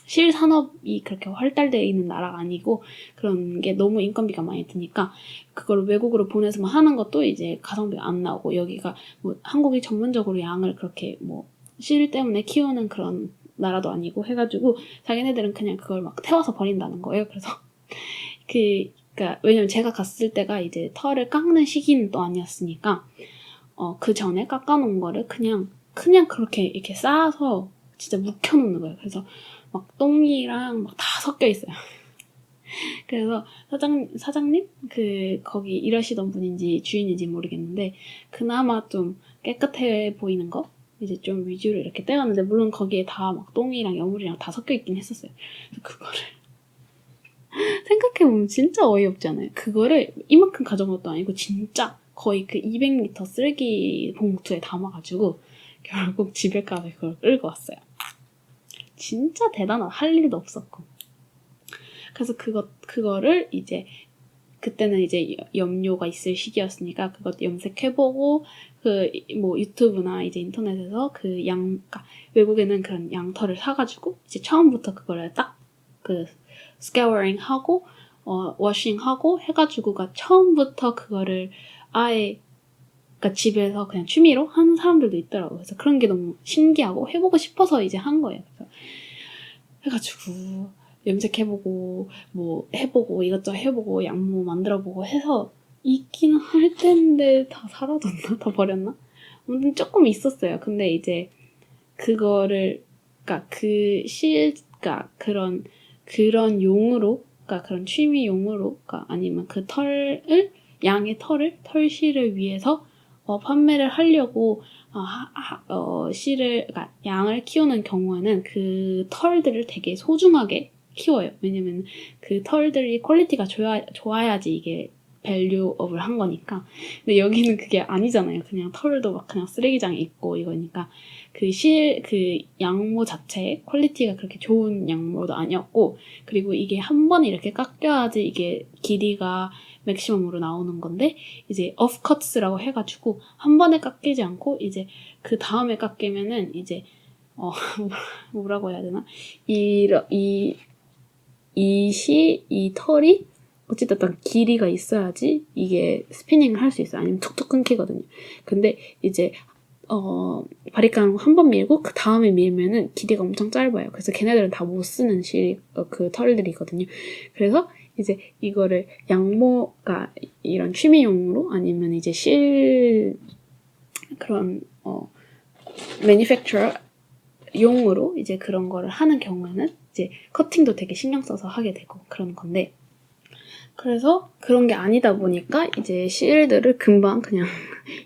실 산업이 그렇게 활달되어 있는 나라가 아니고 그런 게 너무 인건비가 많이 드니까 그걸 외국으로 보내서만 하는 것도 이제 가성비가 안 나오고, 여기가 뭐 한국이 전문적으로 양을 그렇게 뭐 실 때문에 키우는 그런 나라도 아니고 해가지고 자기네들은 그냥 그걸 막 태워서 버린다는 거예요. 그래서 그러니까 왜냐면 제가 갔을 때가 이제 털을 깎는 시기는 또 아니었으니까 그 전에 깎아놓은 거를 그냥 그렇게 이렇게 쌓아서 진짜 묵혀놓는 거예요. 그래서 막 똥이랑 막 다 섞여 있어요. 그래서 사장님 거기 일하시던 분인지 주인인지 모르겠는데 그나마 좀 깨끗해 보이는 거 이제 좀 위주로 이렇게 떼었는데, 물론 거기에 다 막 똥이랑 여물이랑 다 섞여 있긴 했었어요. 그거를 생각해보면 진짜 어이없지 않아요? 그거를 이만큼 가져온 것도 아니고 진짜 거의 그 200리터 쓰레기 봉투에 담아가지고 결국 집에 가서 그걸 끌고 왔어요. 진짜 대단하다. 할 일도 없었고. 그래서 그거를 이제 그때는 이제 염료가 있을 시기였으니까 그것 염색해보고 뭐 유튜브나 이제 인터넷에서 그러니까 외국에는 그런 양털을 사가지고 이제 처음부터 그거를 딱 스케어링 하고 워싱 하고 해가지고가 처음부터 그거를 아예 그러니까 집에서 그냥 취미로 하는 사람들도 있더라고요. 그래서 그런 게 너무 신기하고 해보고 싶어서 이제 한 거예요. 그래서 해가지고 염색해보고 뭐 해보고 이것저것 해보고 양모 만들어보고 해서 있긴 할 텐데 다 사라졌나? 다 버렸나? 아무튼 조금 있었어요. 근데 이제 그거를 그러니까 그러니까 그런 용으로, 그러니까 그런 취미용으로, 그러니까 아니면 양의 털실을 위해서 판매를 하려고 그러니까 양을 키우는 경우에는 그 털들을 되게 소중하게 키워요. 왜냐면 그 털들이 퀄리티가 좋아야지 이게 밸류업을 한 거니까. 근데 여기는 그게 아니잖아요. 그냥 털도 막 그냥 쓰레기장에 있고 이거니까 그 양모 자체의 퀄리티가 그렇게 좋은 양모도 아니었고, 그리고 이게 한 번에 이렇게 깎여야지 이게 길이가 맥시멈으로 나오는 건데 이제 offcuts라고 해가지고 한 번에 깎이지 않고 이제 그 다음에 깎이면은 이제 뭐라고 해야 되나, 이 털이 어쨌든 길이가 있어야지 이게 스피닝을 할 수 있어요. 아니면 툭툭 끊기거든요. 근데 이제 바리깡으로 한 번 밀고 그 다음에 밀면은 길이가 엄청 짧아요. 그래서 걔네들은 다 못 쓰는 그 털들이거든요. 그래서 이제 이거를 양모가 이런 취미용으로 아니면 이제 그런 매니팩처러 용으로 이제 그런 거를 하는 경우에는 이제 커팅도 되게 신경 써서 하게 되고 그런 건데, 그래서 그런 게 아니다 보니까 이제 실들을 금방 그냥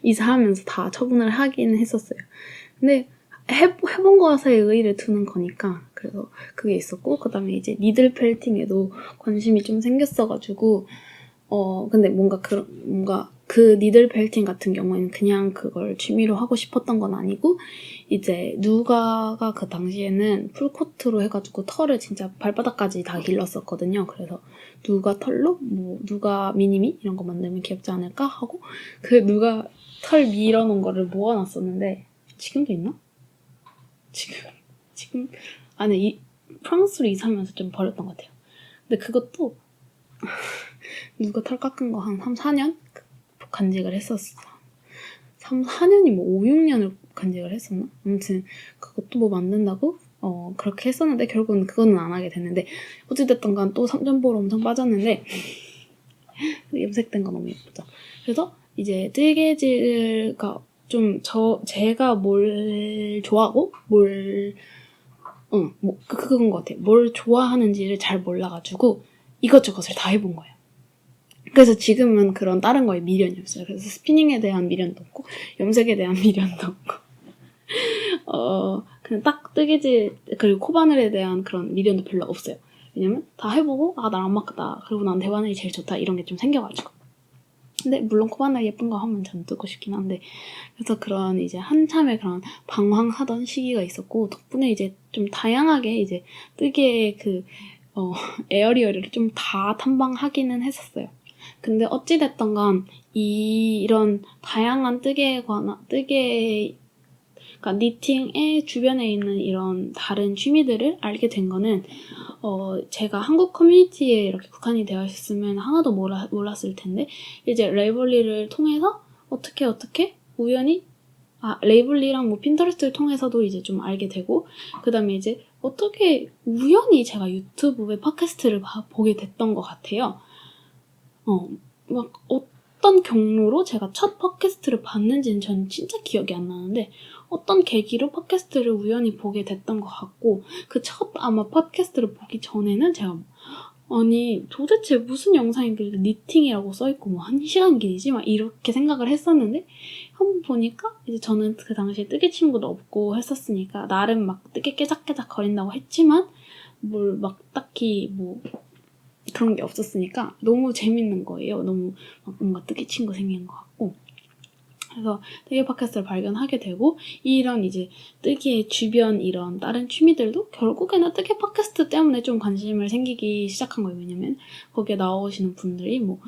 이사하면서 다 처분을 하긴 했었어요. 근데 해본 것에 의의를 두는 거니까 그래서 그게 있었고, 그 다음에 이제 니들 펠팅에도 관심이 좀 생겼어가지고 근데 뭔가 그 니들 벨팅 같은 경우에는 그냥 그걸 취미로 하고 싶었던 건 아니고, 이제 누가가 그 당시에는 풀코트로 해가지고 털을 진짜 발바닥까지 다 길렀었거든요. 그래서 누가 털로 뭐 누가 미니미 이런 거 만들면 귀엽지 않을까 하고 그 누가 털 밀어놓은 거를 모아놨었는데, 지금도 있나? 지금 안에 프랑스로 이사하면서 좀 버렸던 것 같아요. 근데 그것도 누가 털 깎은 거 한 3, 4년 간직을 했었어. 3, 4년이 뭐 5, 6년을 간직을 했었나? 아무튼 그것도 뭐 만든다고 그렇게 했었는데 결국은 그거는 안 하게 됐는데, 어찌됐든 간 또 삼점보로 엄청 빠졌는데 염색된 거 너무 예쁘죠. 그래서 이제 뜨개질가 좀 제가 뭘 좋아하고 그건 것 같아요. 뭘 좋아하는지를 잘 몰라가지고 이것저것을 다 해본 거예요. 그래서 지금은 그런 다른 거에 미련이 없어요. 그래서 스피닝에 대한 미련도 없고 염색에 대한 미련도 없고 그냥 딱 뜨개질 그리고 코바늘에 대한 그런 미련도 별로 없어요. 왜냐면 다 해보고 나랑 안 맞다, 그리고 난 대바늘이 제일 좋다 이런 게 좀 생겨가지고. 근데 물론 코바늘 예쁜 거 하면 전 뜨고 싶긴 한데, 그래서 그런 이제 한참에 그런 방황하던 시기가 있었고, 덕분에 이제 좀 다양하게 이제 뜨개의 에어리어를 좀 다 탐방하기는 했었어요. 근데 어찌됐던 간 이런 다양한 그러니까 니팅의 주변에 있는 이런 다른 취미들을 알게 된 거는 제가 한국 커뮤니티에 이렇게 국한이 되어 있었으면 하나도 몰랐을 텐데, 이제 레이블리를 통해서 어떻게 우연히 레이블리랑 뭐 핀터레스트를 통해서도 이제 좀 알게 되고, 그 다음에 이제 어떻게 우연히 제가 유튜브에 팟캐스트를 보게 됐던 것 같아요. 막 어떤 경로로 제가 첫 팟캐스트를 봤는지는 전 진짜 기억이 안 나는데, 어떤 계기로 팟캐스트를 우연히 보게 됐던 것 같고, 아마 팟캐스트를 보기 전에는 제가 아니 도대체 무슨 영상이길래 니팅이라고 써있고 뭐 1시간 길이지? 막 이렇게 생각을 했었는데, 한번 보니까 이제 저는 그 당시에 뜨개 친구도 없고 했었으니까 나름 막 뜨개 깨작깨작 거린다고 했지만 뭘 막 딱히 뭐 그런 게 없었으니까 너무 재밌는 거예요. 너무 뭔가 뜨개 친구 생긴 것 같고. 그래서 뜨개 팟캐스트를 발견하게 되고, 이런 이제 뜨개의 주변 이런 다른 취미들도 결국에는 뜨개 팟캐스트 때문에 좀 관심을 생기기 시작한 거예요. 왜냐면 거기에 나오시는 분들이 뭐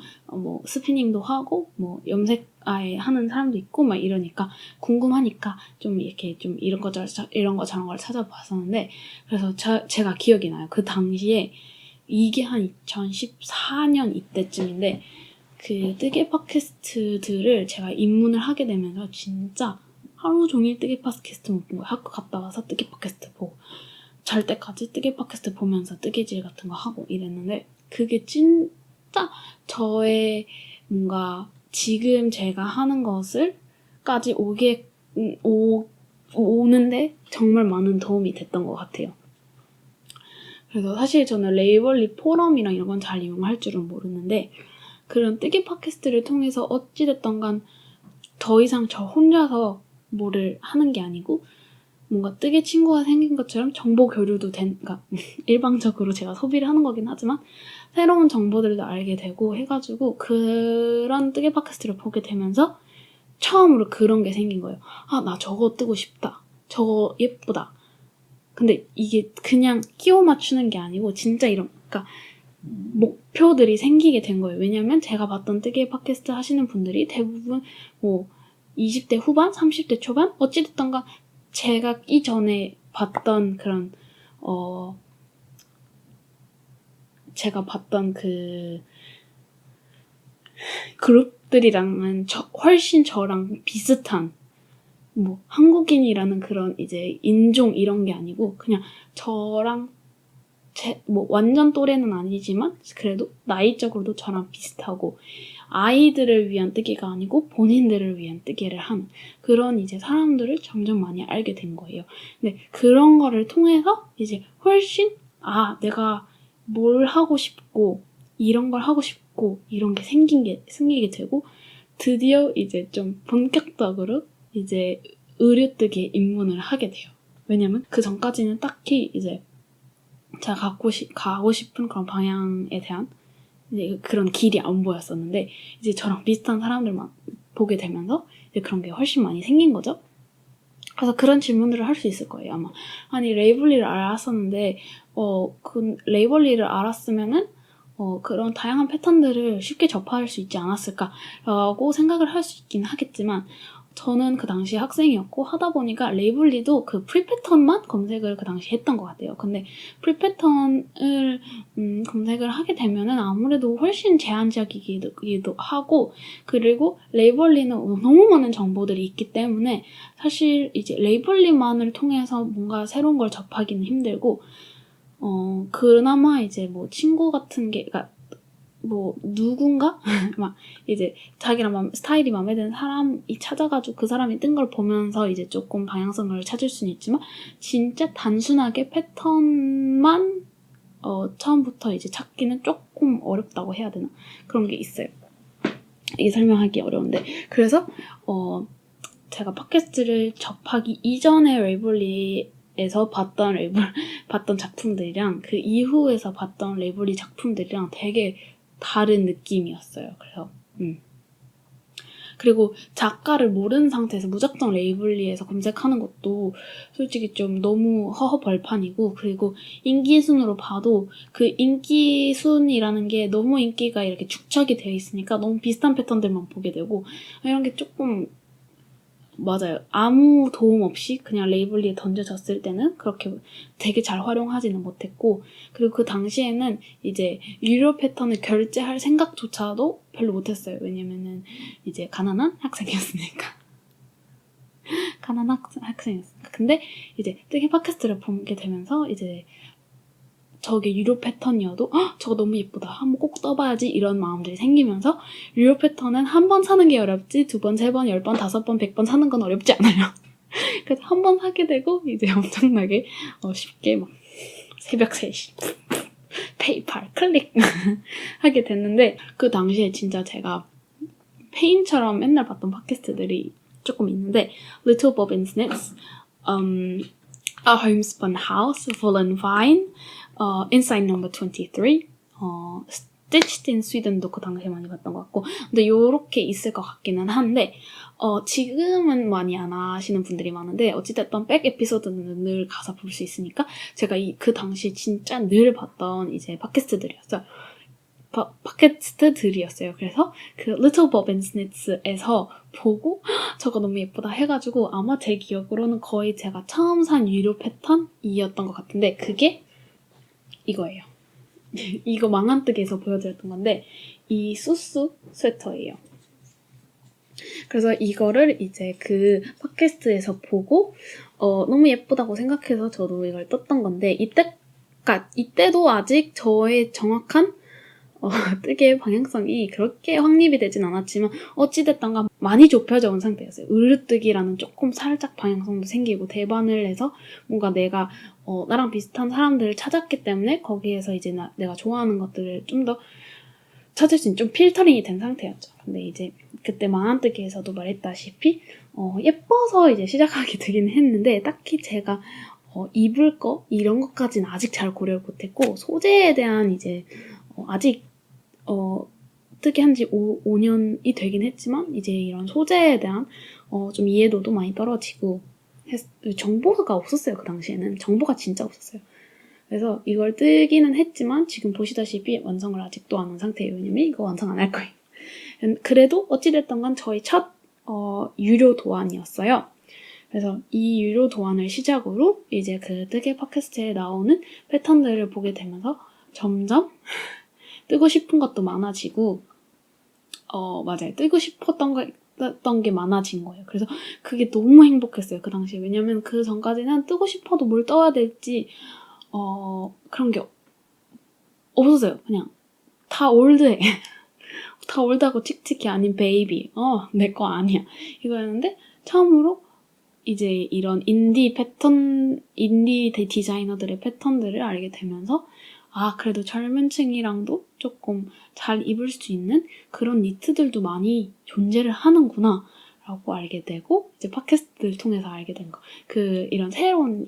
스피닝도 하고 뭐 염색 아예 하는 사람도 있고 막 이러니까 궁금하니까 좀 이렇게 좀 이런 거 저런 걸 찾아봤었는데, 그래서 제가 기억이 나요. 그 당시에 이게 한 2014년 이때쯤인데, 그 뜨개 팟캐스트들을 제가 입문을 하게 되면서 진짜 하루 종일 뜨개 팟캐스트만 본 거예요. 학교 갔다 와서 뜨개 팟캐스트 보고 잘 때까지 뜨개 팟캐스트 보면서 뜨개질 같은 거 하고 이랬는데, 그게 진짜 저의 뭔가 지금 제가 하는 것을까지 오는데 정말 많은 도움이 됐던 것 같아요. 그래서 사실 저는 레이블리 포럼이랑 이런 건 잘 이용할 줄은 모르는데, 그런 뜨개 팟캐스트를 통해서 어찌됐든 간 더 이상 저 혼자서 뭐를 하는 게 아니고 뭔가 뜨개 친구가 생긴 것처럼 정보 교류도 그러니까 일방적으로 제가 소비를 하는 거긴 하지만 새로운 정보들도 알게 되고 해가지고, 그런 뜨개 팟캐스트를 보게 되면서 처음으로 그런 게 생긴 거예요. 나 저거 뜨고 싶다. 저거 예쁘다. 근데 이게 그냥 끼워 맞추는 게 아니고 진짜 그러니까 목표들이 생기게 된 거예요. 왜냐면 제가 봤던 뜨개 팟캐스트 하시는 분들이 대부분 뭐 20대 후반, 30대 초반? 어찌됐던가 제가 이전에 봤던 그런 제가 봤던 그 그룹들이랑은 훨씬 저랑 비슷한, 뭐 한국인이라는 그런 이제 인종 이런 게 아니고 그냥 저랑 뭐 완전 또래는 아니지만 그래도 나이적으로도 저랑 비슷하고, 아이들을 위한 뜨개가 아니고 본인들을 위한 뜨개를 하는 그런 이제 사람들을 점점 많이 알게 된 거예요. 근데 그런 거를 통해서 이제 훨씬 내가 뭘 하고 싶고 이런 걸 하고 싶고 이런 게 생기게 되고, 드디어 이제 좀 본격적으로 이제 의류뜨개에 입문을 하게 돼요. 왜냐면 그 전까지는 딱히 이제 제가 가고 싶은 그런 방향에 대한 이제 그런 길이 안 보였었는데 이제 저랑 비슷한 사람들만 보게 되면서 이제 그런 게 훨씬 많이 생긴 거죠. 그래서 그런 질문들을 할 수 있을 거예요, 아마. 아니, 레이블리를 알았었는데, 그 레이블리를 알았으면은, 그런 다양한 패턴들을 쉽게 접할 수 있지 않았을까라고 생각을 할 수 있긴 하겠지만, 저는 그 당시 학생이었고 하다 보니까 레이블리도 그 프리 패턴만 검색을 그 당시 했던 것 같아요. 근데 프리 패턴을 검색을 하게 되면은 아무래도 훨씬 제한적이기도 하고, 그리고 레이블리는 너무 많은 정보들이 있기 때문에 사실 이제 레이블리만을 통해서 뭔가 새로운 걸 접하기는 힘들고, 그나마 이제 뭐 친구 같은 게, 그러니까 뭐 누군가 막 이제 자기랑 스타일이 마음에 드는 사람이 찾아가지고 그 사람이 뜬 걸 보면서 이제 조금 방향성을 찾을 수는 있지만, 진짜 단순하게 패턴만 처음부터 이제 찾기는 조금 어렵다고 해야 되나, 그런 게 있어요. 이게 설명하기 어려운데, 그래서 제가 팟캐스트를 접하기 이전에 레이블리에서 봤던 작품들이랑 그 이후에서 봤던 레이블리 작품들이랑 되게 다른 느낌이었어요. 그래서 그리고 작가를 모르는 상태에서 무작정 레이블리에서 검색하는 것도 솔직히 좀 너무 허허벌판이고, 그리고 인기순으로 봐도 그 인기순이라는 게 너무 인기가 이렇게 축적이 되어 있으니까 너무 비슷한 패턴들만 보게 되고, 이런 게 조금 맞아요. 아무 도움 없이 그냥 레이블리에 던져졌을 때는 그렇게 되게 잘 활용하지는 못했고, 그리고 그 당시에는 이제 유료 패턴을 결제할 생각조차도 별로 못했어요. 왜냐면은 이제 가난한 학생이었으니까. 가난한 학생이었으니까. 근데 이제 뜨개 팟캐스트를 보게 되면서 이제 저게 유료 패턴이어도 저거 너무 예쁘다, 한번 꼭 써봐야지, 이런 마음들이 생기면서 유료 패턴은 한 번 사는 게 어렵지 2번, 3번, 10번, 5번, 100번 사는 건 어렵지 않아요. 그래서 한 번 사게 되고 이제 엄청나게 쉽게 막 새벽 3시 페이팔 클릭 하게 됐는데, 그 당시에 진짜 제가 페인처럼 맨날 봤던 팟캐스트들이 조금 있는데, Little Bob and Snitch, A Homespun House, Full and Fine, Inside Number 23, Stitched in Sweden도 그 당시에 많이 봤던 것 같고, 근데 요렇게 있을 것 같기는 한데, 지금은 많이 안 하시는 분들이 많은데, 어찌됐든 백 에피소드는 늘 가서 볼 수 있으니까, 제가 그 당시 진짜 늘 봤던 이제 팟캐스트들이었어요. 그래서 그 Little Bob and Snitch에서 보고 저거 너무 예쁘다 해가지고, 아마 제 기억으로는 거의 제가 처음 산 유료 패턴이었던 것 같은데, 그게 이거예요. 이거 망한뜨기에서 보여드렸던 건데, 이 수수 스웨터예요. 그래서 이거를 이제 그 팟캐스트에서 보고 너무 예쁘다고 생각해서 저도 이걸 떴던 건데, 이때도 아직 저의 정확한 뜨개의 방향성이 그렇게 확립이 되진 않았지만 어찌됐던가 많이 좁혀져 온 상태였어요. 으르뜨기라는 조금 살짝 방향성도 생기고, 대반을 해서 뭔가 내가 나랑 비슷한 사람들을 찾았기 때문에 거기에서 이제 내가 좋아하는 것들을 좀 더 찾을 수 있는 좀 필터링이 된 상태였죠. 근데 이제 그때 망한뜨기에서도 말했다시피 예뻐서 이제 시작하게 되긴 했는데, 딱히 제가 입을 거 이런 것까지는 아직 잘 고려를 못했고, 소재에 대한 이제 아직 뜨개 한지 5년이 되긴 했지만 이제 이런 소재에 대한 좀 이해도도 많이 떨어지고 정보가 없었어요. 그 당시에는 정보가 진짜 없었어요. 그래서 이걸 뜨기는 했지만 지금 보시다시피 완성을 아직도 안 한 상태예요. 왜냐면 이거 완성 안 할 거예요. 그래도 어찌됐든 건 저희 첫 유료 도안이었어요. 그래서 이 유료 도안을 시작으로 이제 그 뜨개 팟캐스트에 나오는 패턴들을 보게 되면서 점점 뜨고 싶은 것도 많아지고, 맞아요. 뜨고 싶었던 게 많아진 거예요. 그래서 그게 너무 행복했어요, 그 당시에. 왜냐면 그 전까지는 뜨고 싶어도 뭘 떠야 될지, 그런 게 없었어요. 그냥 다 올드해. 다 올드하고 칙칙해. 아닌 베이비. 내 거 아니야. 이거였는데, 처음으로 이제 이런 인디 디자이너들의 패턴들을 알게 되면서, 그래도 젊은 층이랑도 조금 잘 입을 수 있는 그런 니트들도 많이 존재를 하는구나 라고 알게 되고, 이제 팟캐스트를 통해서 알게 된 거. 이런 새로운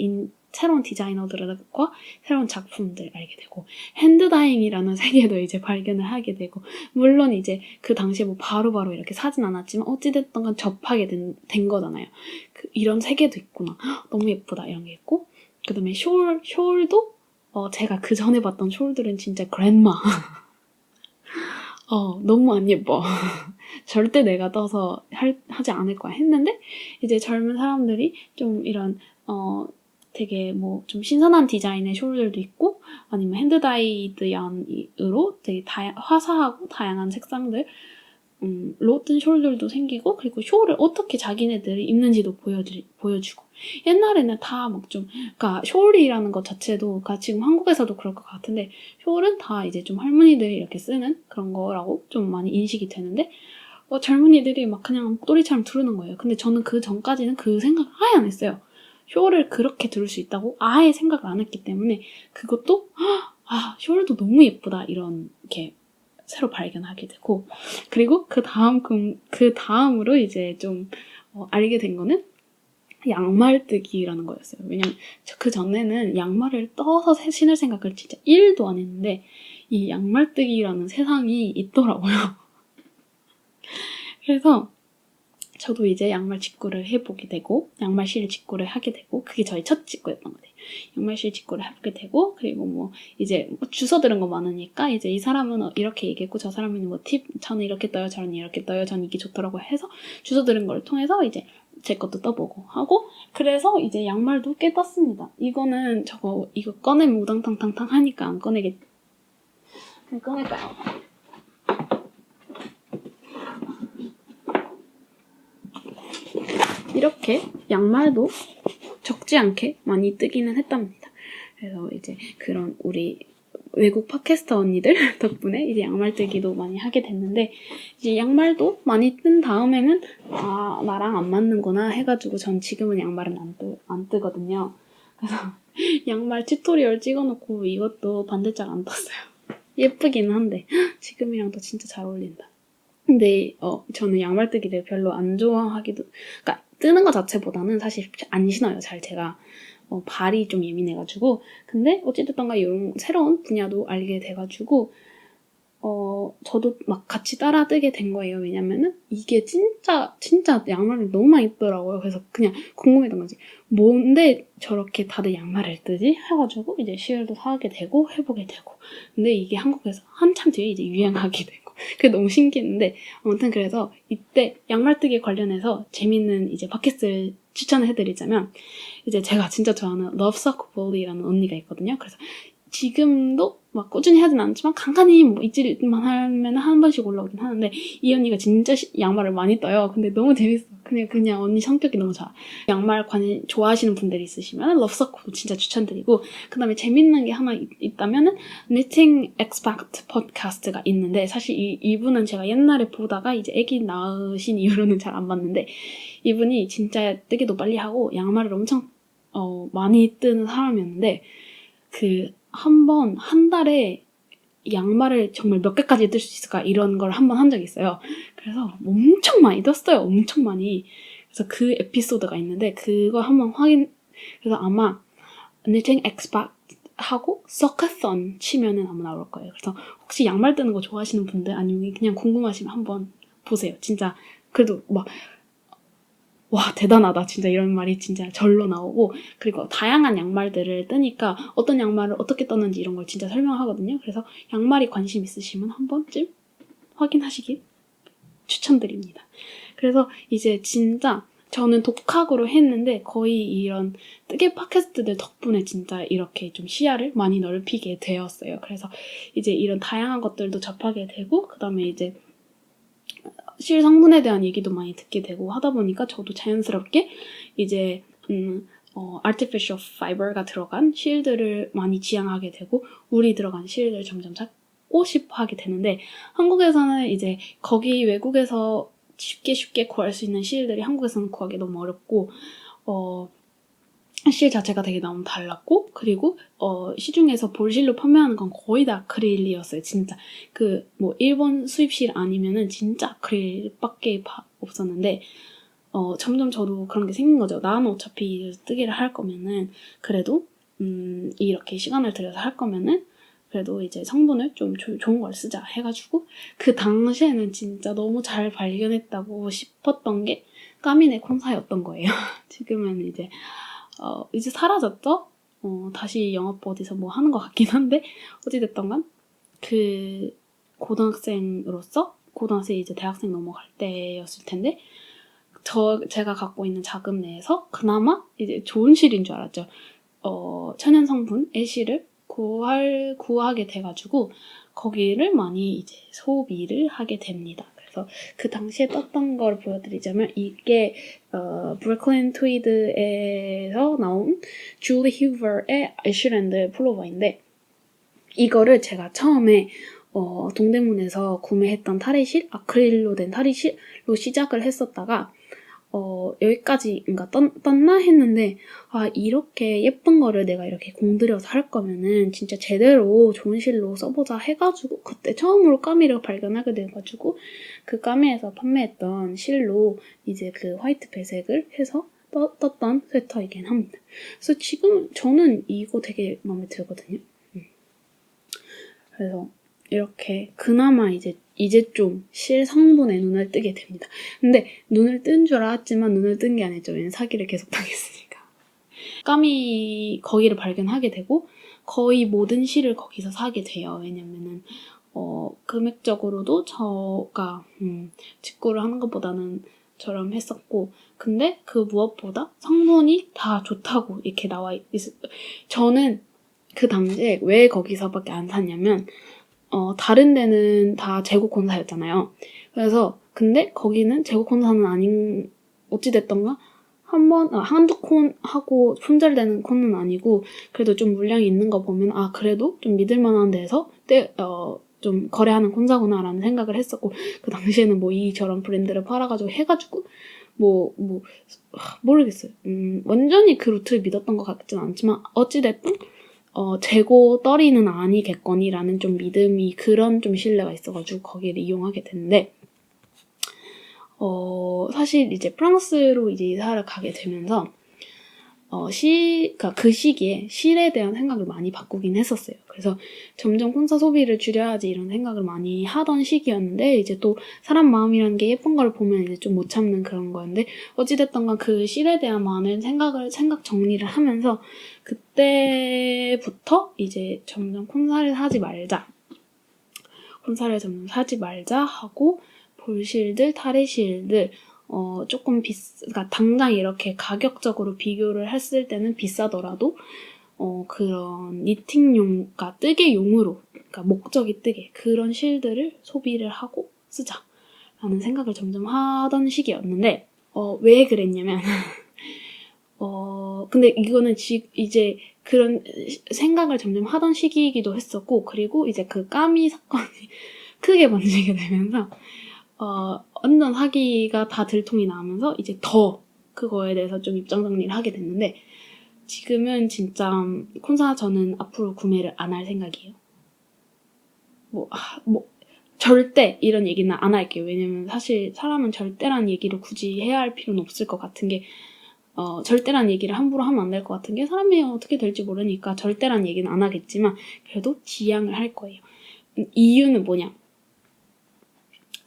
새로운 디자이너들과 새로운 작품들 알게 되고 핸드다잉이라는 세계도 이제 발견을 하게 되고 물론 이제 그 당시에 뭐 바로바로 이렇게 사진 않았지만 어찌됐든 간 접하게 된 거잖아요. 이런 세계도 있구나. 너무 예쁘다 이런 게 있고 그 다음에 숄도 제가 그 전에 봤던 숄들은 진짜 그랜마 너무 안 예뻐. 절대 내가 떠서 하지 않을 거야 했는데 이제 젊은 사람들이 좀 이런 되게 뭐 좀 신선한 디자인의 숄들도 있고 아니면 핸드다이드 양으로 되게 화사하고 다양한 색상들 로 뜬 숄들도 생기고 그리고 숄을 어떻게 자기네들이 입는지도 보여주고 옛날에는 다 막 좀 그러니까 숄이라는 것 자체도 그러니까 지금 한국에서도 그럴 것 같은데 숄은 다 이제 좀 할머니들이 이렇게 쓰는 그런 거라고 좀 많이 인식이 되는데 젊은이들이 막 그냥 목도리처럼 두르는 거예요. 근데 저는 그 전까지는 그 생각을 아예 안 했어요. 숄을 그렇게 두를 수 있다고 아예 생각을 안 했기 때문에 그것도 숄도 너무 예쁘다 이런 이렇게 새로 발견하게 되고 그리고 그 다음으로 이제 좀 알게 된 거는 양말뜨기라는 거였어요. 왜냐면 그 전에는 양말을 떠서 신을 생각을 진짜 1도 안 했는데 이 양말뜨기라는 세상이 있더라고요. 그래서 저도 이제 양말 직구를 해보게 되고 양말실 직구를 하게 되고 그게 저희 첫 직구였던 것 같아요. 양말실 직구를 해보게 되고 그리고 뭐 이제 주워 들은 거 많으니까 이제 이 사람은 이렇게 얘기했고 저 사람은 뭐 저는 이렇게 떠요 저는 이렇게 떠요 저는 이게 좋더라고 해서 주워 들은 걸 통해서 이제 제 것도 떠보고 하고 그래서 이제 양말도 꽤 떴습니다. 이거는 이거 꺼내면 우당탕탕탕 하니까 안 꺼내겠 그냥 꺼낼까요? 이렇게 양말도 적지 않게 많이 뜨기는 했답니다. 그래서 이제 그런 우리 외국 팟캐스터 언니들 덕분에 이제 양말 뜨기도 많이 하게 됐는데 이제 양말도 많이 뜬 다음에는 나랑 안 맞는구나 해가지고 전 지금은 양말은 안 뜨거든요. 그래서 양말 튜토리얼 찍어놓고 이것도 반대짝 안 떴어요. 예쁘긴 한데 지금이랑도 진짜 잘 어울린다. 근데 저는 양말 뜨기를 별로 안 좋아하기도 그러니까 뜨는 것 자체보다는 사실 안 신어요. 잘 제가 발이 좀 예민해가지고 근데 어찌됐던가 이런 새로운 분야도 알게 돼가지고 저도 막 같이 따라 뜨게 된 거예요. 왜냐면은 이게 진짜 양말을 너무 많이 뜨더라고요. 그래서 그냥 궁금했던 거지. 뭔데 저렇게 다들 양말을 뜨지? 해가지고 이제 시을도 사게 되고 해보게 되고 근데 이게 한국에서 한참 뒤에 이제 유행하게 되고 그게 너무 신기했는데 아무튼 그래서 이때 양말 뜨기 관련해서 재밌는 이제 팟캐스트를 추천을 해드리자면 이제 제가 진짜 좋아하는 러브서크볼리라는 언니가 있거든요. 그래서 지금도 막 꾸준히 하진 않지만 간간히 뭐 잊을만 하면 한 번씩 올라오긴 하는데 이 언니가 진짜 양말을 많이 떠요. 근데 너무 재밌어. 그냥 언니 성격이 너무 좋아. 양말 좋아하시는 분들이 있으시면 러브서클 진짜 추천드리고 그 다음에 재밌는 게 하나 있다면은 Knitting Expert 팟캐스트가 있는데 사실 이분은 제가 옛날에 보다가 이제 애기 낳으신 이후로는 잘 안 봤는데 이분이 진짜 뜨기도 빨리 하고 양말을 엄청 많이 뜨는 사람이었는데 한 달에 양말을 정말 몇 개까지 뜰 수 있을까 이런 걸 한 번 한 적이 있어요. 그래서 엄청 많이 떴어요. 엄청 많이. 그래서 그 에피소드가 있는데 그거 한번 그래서 아마 Knitting Expert 하고 Suckathon 치면은 아마 나올 거예요. 그래서 혹시 양말 뜨는 거 좋아하시는 분들 아니면 그냥 궁금하시면 한번 보세요. 진짜 그래도 와 대단하다 진짜 이런 말이 진짜 절로 나오고 그리고 다양한 양말들을 뜨니까 어떤 양말을 어떻게 떴는지 이런 걸 진짜 설명하거든요. 그래서 양말이 관심 있으시면 한 번쯤 확인하시길 추천드립니다. 그래서 이제 진짜 저는 독학으로 했는데 거의 이런 뜨개 팟캐스트들 덕분에 진짜 이렇게 좀 시야를 많이 넓히게 되었어요. 그래서 이제 이런 다양한 것들도 접하게 되고 그 다음에 이제 실 성분에 대한 얘기도 많이 듣게 되고 하다 보니까 저도 자연스럽게 이제 artificial fiber가 들어간 실들을 많이 지향하게 되고 울이 들어간 실들을 점점 찾고 싶어 하게 되는데 한국에서는 이제 거기 외국에서 쉽게 구할 수 있는 실들이 한국에서는 구하기 너무 어렵고 실 자체가 되게 너무 달랐고 그리고 시중에서 볼실로 판매하는 건 거의 다 아크릴이었어요. 진짜 일본 수입실 아니면은 진짜 아크릴밖에 없었는데 점점 저도 그런 게 생긴 거죠. 나는 어차피 뜨기를 할 거면은 그래도 이렇게 시간을 들여서 할 거면은 그래도 이제 성분을 좀 좋은 걸 쓰자 해가지고 그 당시에는 진짜 너무 잘 발견했다고 싶었던 게 까미네 콘사였던 거예요. 지금은 이제 사라졌죠? 다시 영업 어디서 뭐 하는 것 같긴 한데 어찌됐던 간 그 고등학생으로서 고등학생 이제 대학생 넘어갈 때였을 텐데 제가 갖고 있는 자금 내에서 그나마 이제 좋은 실인 줄 알았죠. 천연 성분의 실을 구하게 돼가지고 거기를 많이 이제 소비를 하게 됩니다. 그래서 그 당시에 떴던 걸 보여드리자면 이게 브루클린 트위드에서 나온 줄리 휴버의 아이슈랜드 플로버인데 이거를 제가 처음에 동대문에서 구매했던 탈의실, 아크릴로 된 탈의실로 시작을 했었다가 여기까지 그러니까 떴나 했는데 이렇게 예쁜 거를 내가 이렇게 공들여서 할 거면은 진짜 제대로 좋은 실로 써보자 해가지고 그때 처음으로 까미를 발견하게 돼가지고 그 까미에서 판매했던 실로 이제 그 화이트 배색을 해서 떴던 스웨터이긴 합니다. 그래서 지금 저는 이거 되게 마음에 들거든요. 그래서 이렇게 그나마 이제 좀 실 성분에 눈을 뜨게 됩니다. 근데 눈을 뜬 줄 알았지만 눈을 뜬 게 아니죠. 왜냐면 사기를 계속 당했으니까. 까미 거기를 발견하게 되고 거의 모든 실을 거기서 사게 돼요. 왜냐면은 금액적으로도 저가 직구를 하는 것보다는 저렴했었고 근데 그 무엇보다 성분이 다 좋다고 이렇게 나와 있어요. 저는 그 당시에 왜 거기서밖에 안 샀냐면 다른 데는 다 재고 콘사였잖아요. 그래서 근데 거기는 재고 콘사는 아닌 어찌됐던가 한두 콘 하고 품절되는 콘은 아니고 그래도 좀 물량이 있는 거 보면 그래도 좀 믿을만한 데서 좀 거래하는 콘사구나라는 생각을 했었고 그 당시에는 뭐 이저런 브랜드를 팔아가지고 해가지고 모르겠어요. 완전히 그 루트를 믿었던 것 같진 않지만 어찌됐든 재고 떨이는 아니겠거니라는 좀 믿음이 그런 좀 신뢰가 있어가지고 거기를 이용하게 됐는데 사실 이제 프랑스로 이제 이사를 가게 되면서 그러니까 그 시기에 실에 대한 생각을 많이 바꾸긴 했었어요. 그래서 점점 콘사 소비를 줄여야지 이런 생각을 많이 하던 시기였는데 이제 또 사람 마음이라는 게 예쁜 걸 보면 이제 좀 못 참는 그런 거였는데 어찌됐던가 그 실에 대한 많은 생각 정리를 하면서 그때부터 이제 점점 콘사를 점점 사지 말자 하고 볼실들, 탈의실들 조금 그러니까 당장 이렇게 가격적으로 비교를 했을 때는 비싸더라도 그런 니팅용, 그러니까 뜨개용으로, 그러니까 목적이 뜨개 그런 실들을 소비를 하고 쓰자라는 생각을 점점 하던 시기였는데 왜 그랬냐면 근데 이거는 이제 그런 생각을 점점 하던 시기이기도 했었고 그리고 이제 그 까미 사건이 크게 번지게 되면서 완전 사기가 다 들통이 나면서 이제 더 그거에 대해서 좀 입장 정리를 하게 됐는데 지금은 진짜 콘사 저는 앞으로 구매를 안 할 생각이에요. 절대 이런 얘기는 안 할게요. 왜냐면 사실 사람은 절대란 얘기를 굳이 해야 할 필요는 없을 것 같은 게 절대란 얘기를 함부로 하면 안 될 것 같은 게 사람이 어떻게 될지 모르니까 절대란 얘기는 안 하겠지만 그래도 지양을 할 거예요. 이유는 뭐냐?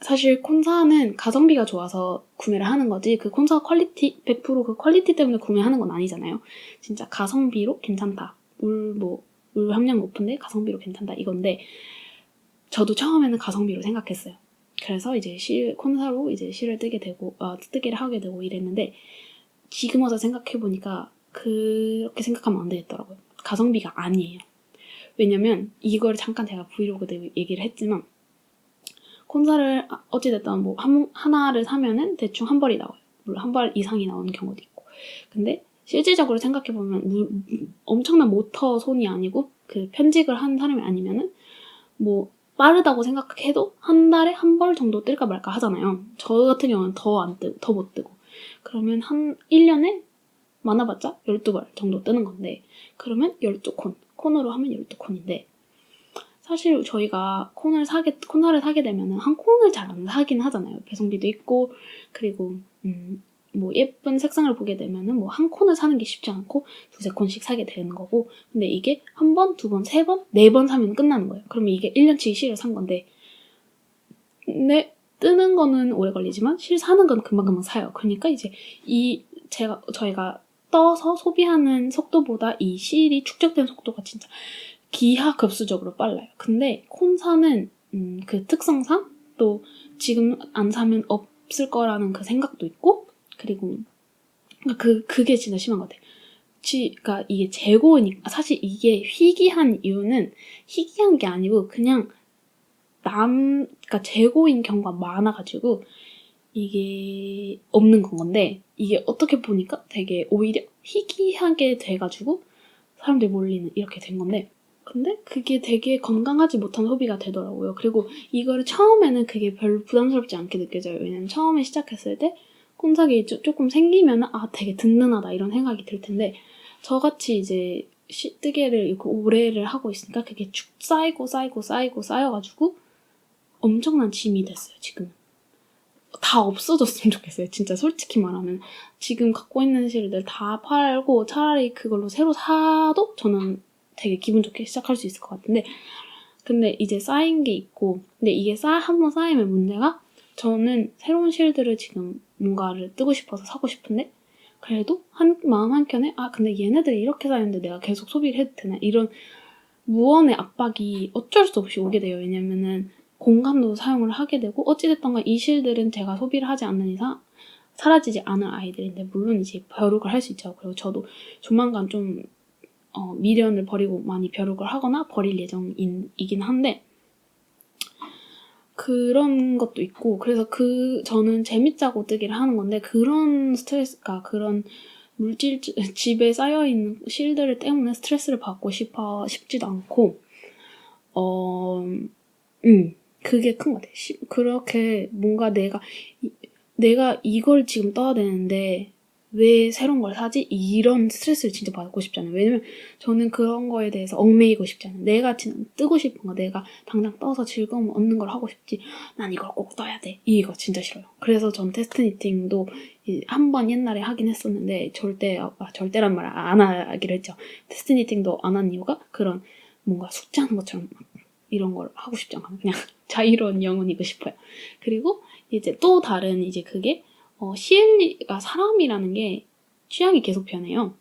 사실 콘사는 가성비가 좋아서 구매를 하는 거지 그 콘사 퀄리티 100% 그 퀄리티 때문에 구매하는 건 아니잖아요. 진짜 가성비로 괜찮다. 물 함량 높은데 가성비로 괜찮다 이건데 저도 처음에는 가성비로 생각했어요. 그래서 이제 콘사로 이제 실을 뜨기를 하게 되고 이랬는데 지금 와서 생각해보니까 그렇게 생각하면 안 되겠더라고요. 가성비가 아니에요. 왜냐면 이걸 잠깐 제가 브이로그도 얘기를 했지만 콘사를 어찌됐든 뭐 하나를 사면은 대충 한 벌이 나와요. 물론 한 벌 이상이 나오는 경우도 있고. 근데 실질적으로 생각해보면 엄청난 모터 손이 아니고 그 편직을 한 사람이 아니면은 뭐 빠르다고 생각해도 한 달에 한 벌 정도 뜰까 말까 하잖아요. 저 같은 경우는 더 못 뜨고. 그러면 한 1년에 많아봤자 12벌 정도 뜨는 건데 그러면 12콘. 콘으로 하면 12콘인데 사실 저희가 콘사를 사게 되면 한 콘을 잘 안 사긴 하잖아요. 배송비도 있고 그리고 뭐 예쁜 색상을 보게 되면은 뭐 한 콘을 사는 게 쉽지 않고 두세 콘씩 사게 되는 거고, 근데 이게 한 번, 두 번, 세 번, 네 번 사면 끝나는 거예요. 그러면 이게 1년치 실을 산 건데, 근데 뜨는 거는 오래 걸리지만 실 사는 건 금방금방 사요. 그러니까 이제 저희가 떠서 소비하는 속도보다 이 실이 축적된 속도가 진짜 기하급수적으로 빨라요. 근데 콘사는 그 특성상 또 지금 안 사면 없을 거라는 그 생각도 있고, 그리고 그게 진짜 심한 것 같아요. 그러니까 이게 재고니까, 사실 이게 희귀한 이유는 희귀한 게 아니고 그냥 그러니까 재고인 경우가 많아가지고 이게 없는 건데, 이게 어떻게 보니까 되게 오히려 희귀하게 돼가지고 사람들이 몰리는 이렇게 된 건데, 근데 그게 되게 건강하지 못한 소비가 되더라고요. 그리고 이거를 처음에는 그게 별로 부담스럽지 않게 느껴져요. 왜냐면 처음에 시작했을 때 콘삭이 조금 생기면 되게 든든하다 이런 생각이 들 텐데, 저같이 이제 뜨개를 이렇게 오래를 하고 있으니까 그게 쭉 쌓여가지고 엄청난 짐이 됐어요. 지금 다 없어졌으면 좋겠어요. 진짜 솔직히 말하면 지금 갖고 있는 실들 다 팔고 차라리 그걸로 새로 사도 저는 되게 기분 좋게 시작할 수 있을 것 같은데, 근데 이제 쌓인 게 있고, 근데 이게 한번 쌓이면 문제가, 저는 새로운 실들을 지금 뭔가를 뜨고 싶어서 사고 싶은데, 그래도 마음 한켠에 근데 얘네들이 이렇게 쌓였는데 내가 계속 소비를 해도 되나, 이런 무언의 압박이 어쩔 수 없이 오게 돼요. 왜냐면은 공간도 사용을 하게 되고, 어찌됐던가 이 실들은 제가 소비를 하지 않는 이상 사라지지 않을 아이들인데, 물론 이제 벼룩을 할 수 있죠. 그리고 저도 조만간 좀 미련을 버리고 많이 벼룩을 하거나 버릴 예정이긴 한데, 그런 것도 있고, 그래서 저는 재밌자고 뜨기를 하는 건데, 그런 스트레스가, 그런 물질, 집에 쌓여있는 실들 때문에 스트레스를 받고 싶지도 않고, 그게 큰 것 같아요. 그렇게 뭔가 내가 이걸 지금 떠야 되는데 왜 새로운 걸 사지? 이런 스트레스를 진짜 받고 싶지 않아요. 왜냐면 저는 그런 거에 대해서 얽매이고 싶지 않아요. 내가 진짜 뜨고 싶은 거, 내가 당장 떠서 즐거움 얻는 걸 하고 싶지, 난 이걸 꼭 떠야 돼, 이거 진짜 싫어요. 그래서 전 테스트 니팅도 한 번 옛날에 하긴 했었는데, 절대란 말 안 하기로 했죠. 테스트 니팅도 안 한 이유가 그런 뭔가 숙제하는 것처럼 이런 걸 하고 싶지 않아요. 그냥 자유로운 영혼이고 싶어요. 그리고 이제 또 다른 이제 그게 CL가 사람이라는 게 취향이 계속 변해요.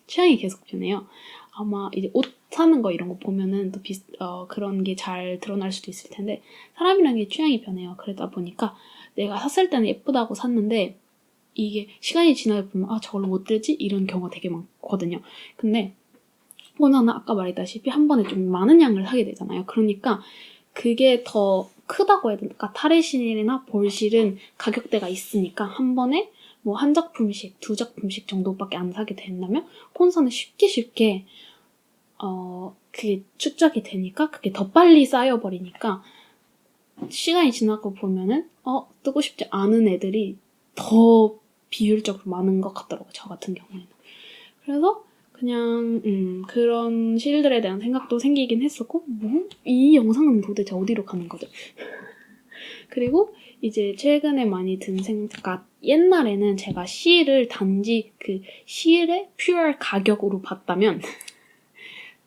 취향이 계속 변해요. 아마 이제 옷 사는 거 이런 거 보면은 또 그런 게 잘 드러날 수도 있을 텐데, 사람이라는 게 취향이 변해요. 그러다 보니까 내가 샀을 때는 예쁘다고 샀는데 이게 시간이 지나다 보면 저걸로 못 들지? 이런 경우가 되게 많거든요. 근데 나는 아까 말했다시피 한 번에 좀 많은 양을 사게 되잖아요. 그러니까 그게 더 크다고 해야 되나? 타레실이나 볼실은 가격대가 있으니까 한 번에 뭐 한 작품씩, 두 작품씩 정도밖에 안 사게 된다면, 콘서는 쉽게 그게 축적이 되니까 그게 더 빨리 쌓여버리니까 시간이 지나고 보면은 뜨고 싶지 않은 애들이 더 비율적으로 많은 것 같더라고요. 저 같은 경우에는. 그래서 그냥 그런 실들에 대한 생각도 생기긴 했었고, 이 영상은 도대체 어디로 가는 거죠? 그리고 이제 최근에 많이 든 생각, 옛날에는 제가 실을 단지 그 실의 퓨어 가격으로 봤다면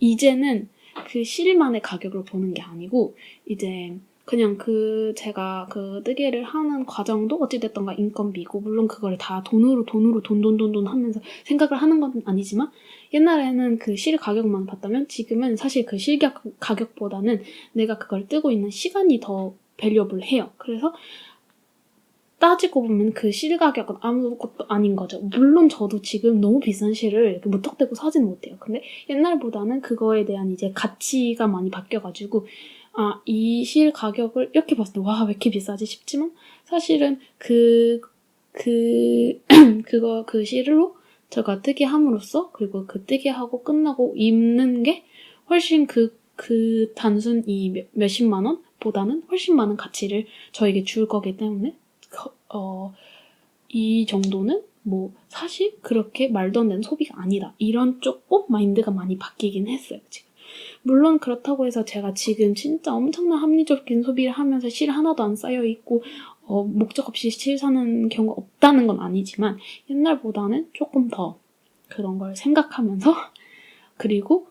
이제는 그 실만의 가격을 보는 게 아니고, 이제 그냥 제가 뜨개를 하는 과정도 어찌됐던가 인건비고, 물론 그걸 다 돈 하면서 생각을 하는 건 아니지만, 옛날에는 그 실 가격만 봤다면 지금은 사실 그 실 가격보다는 내가 그걸 뜨고 있는 시간이 더 밸류업을 해요. 그래서 따지고 보면 그 실 가격은 아무것도 아닌 거죠. 물론 저도 지금 너무 비싼 실을 이렇게 무턱대고 사지는 못해요. 근데 옛날보다는 그거에 대한 이제 가치가 많이 바뀌어가지고, 이 실 가격을 이렇게 봤을 때 와, 왜 이렇게 비싸지 싶지만, 사실은 그 실로 제가 뜨개함으로써, 그리고 그 뜨개하고 끝나고 입는 게 훨씬 단순 이 몇십만 원보다는 훨씬 많은 가치를 저에게 줄 거기 때문에, 이 정도는 뭐 사실 그렇게 말도 안 되는 소비가 아니다, 이런 조금 마인드가 많이 바뀌긴 했어요. 지금 물론 그렇다고 해서 제가 지금 진짜 엄청난 합리적인 소비를 하면서 실 하나도 안 쌓여있고 목적 없이 실 사는 경우가 없다는 건 아니지만 옛날보다는 조금 더 그런 걸 생각하면서 그리고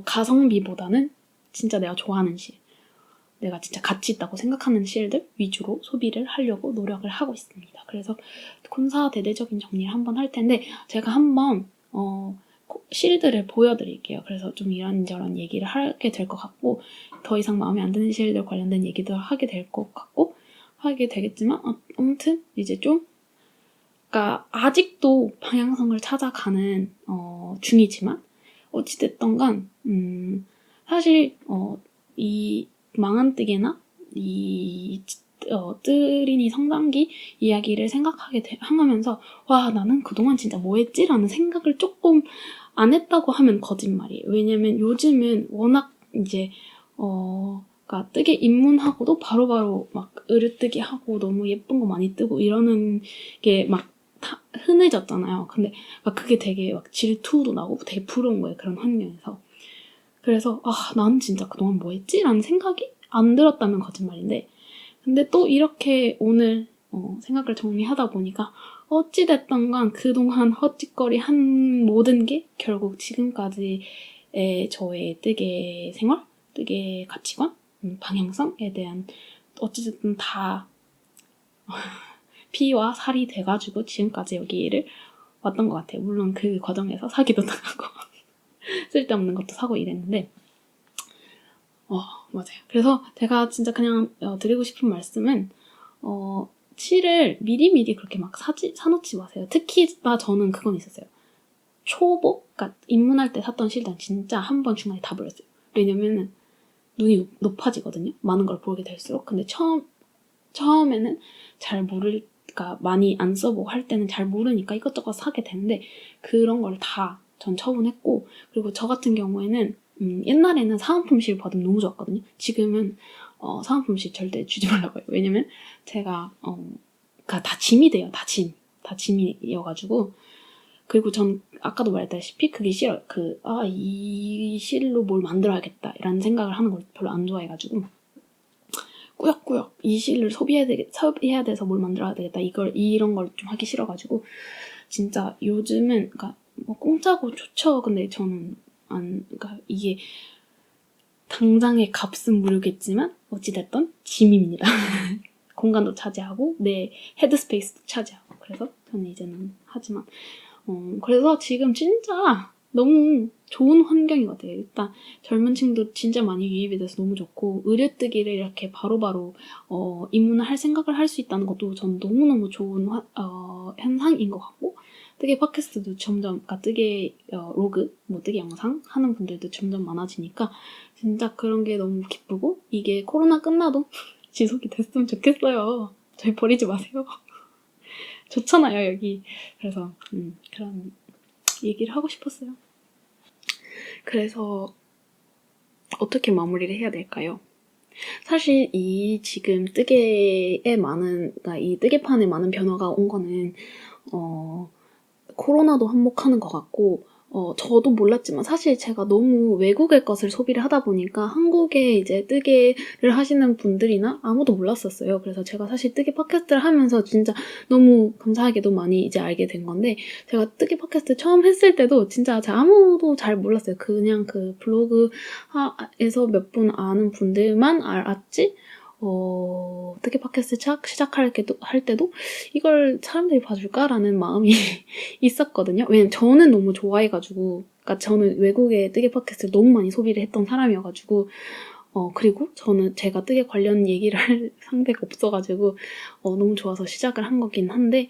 가성비보다는 진짜 내가 좋아하는 실, 내가 진짜 가치 있다고 생각하는 실들 위주로 소비를 하려고 노력을 하고 있습니다. 그래서 콘사 대대적인 정리를 한번 할 텐데 제가 한번 실들을 보여드릴게요. 그래서 좀 이런저런 얘기를 하게 될 것 같고 더 이상 마음에 안 드는 실들 관련된 얘기도 하게 될 것 같고 하게 되겠지만 아무튼 이제 좀 그러니까 아직도 방향성을 찾아가는 중이지만 어찌됐던 간 사실 이 망한뜨개나 이 뜨린이 성장기 이야기를 생각하게 하면서 와 나는 그동안 진짜 뭐 했지? 라는 생각을 조금 안 했다고 하면 거짓말이에요. 왜냐면 요즘은 워낙 이제 그러니까 뜨개 입문하고도 바로바로 막 으르뜨기 하고 너무 예쁜 거 많이 뜨고 이러는 게 막 흔해졌잖아요. 근데 막 그게 되게 막 질투도 나고 되게 부러운 거예요. 그런 환경에서. 그래서 나는 진짜 그동안 뭐 했지? 라는 생각이 안 들었다면 거짓말인데 근데 또 이렇게 오늘 생각을 정리하다 보니까 어찌됐던 건 그동안 헛짓거리 한 모든 게 결국 지금까지의 저의 뜨개 생활, 뜨개 가치관, 방향성에 대한 어찌됐든 다 피와 살이 돼가지고 지금까지 여기를 왔던 것 같아요. 물론 그 과정에서 사기도 당하고 쓸데없는 것도 사고 이랬는데 맞아요. 그래서 제가 진짜 그냥 드리고 싶은 말씀은 실을 미리미리 그렇게 막 사놓지 마세요. 특히 저는 그건 있었어요. 초보? 그러니까 입문할 때 샀던 실들은 진짜 한 번 중간에 다 버렸어요. 왜냐면은 눈이 높아지거든요. 많은 걸 보게 될수록. 근데 처음에는 잘 그러니까 많이 안 써보고 할 때는 잘 모르니까 이것저것 사게 되는데 그런 걸 다 전 처분했고 그리고 저 같은 경우에는 옛날에는 사은품실 받으면 너무 좋았거든요. 지금은 사은품실 절대 주지 말라고 해요. 왜냐면 제가 그러니까 다 짐이 돼요. 다 짐이어가지고 그리고 전 아까도 말했다시피 그게 싫어요. 이 실로 뭘 만들어야겠다 이라는 생각을 하는 걸 별로 안 좋아해가지고 꾸역꾸역 이 실을 소비해야 돼서 뭘 만들어야 되겠다 이런 걸 좀 하기 싫어가지고 진짜 요즘은 그러니까 뭐 공짜고 좋죠. 근데 저는 그러니까 이게 당장의 값은 모르겠지만 어찌됐든 짐입니다. 공간도 차지하고 내 헤드스페이스도 차지하고 그래서 저는 이제는 하지만 그래서 지금 진짜 너무 좋은 환경인 것 같아요. 일단 젊은 층도 진짜 많이 유입이 돼서 너무 좋고 의뢰뜨기를 이렇게 바로바로 입문을 할 생각을 할 수 있다는 것도 전 너무너무 좋은 현상인 것 같고 뜨개 팟캐스트도 점점 그러니까 뜨개 로그, 뭐 뜨개 영상 하는 분들도 점점 많아지니까 진짜 그런 게 너무 기쁘고 이게 코로나 끝나도 지속이 됐으면 좋겠어요. 저희 버리지 마세요. 좋잖아요 여기. 그래서 그런 얘기를 하고 싶었어요. 그래서 어떻게 마무리를 해야 될까요? 사실 이 지금 그러니까 이 뜨개판에 많은 변화가 온 거는 코로나도 한몫하는 것 같고 저도 몰랐지만 사실 제가 너무 외국의 것을 소비를 하다 보니까 한국에 이제 뜨개를 하시는 분들이나 아무도 몰랐었어요. 그래서 제가 사실 뜨개 팟캐스트를 하면서 진짜 너무 감사하게도 많이 이제 알게 된 건데 제가 뜨개 팟캐스트 처음 했을 때도 진짜 아무도 잘 몰랐어요. 그냥 그 블로그에서 몇 분 아는 분들만 알았지 뜨개 팟캐스트 시작할 때도 이걸 사람들이 봐줄까라는 마음이 있었거든요. 왜냐면 저는 너무 좋아해가지고 그러니까 저는 외국의 뜨개 팟캐스트를 너무 많이 소비를 했던 사람이어가지고 그리고 저는 제가 뜨개 관련 얘기를 할 상대가 없어가지고 너무 좋아서 시작을 한 거긴 한데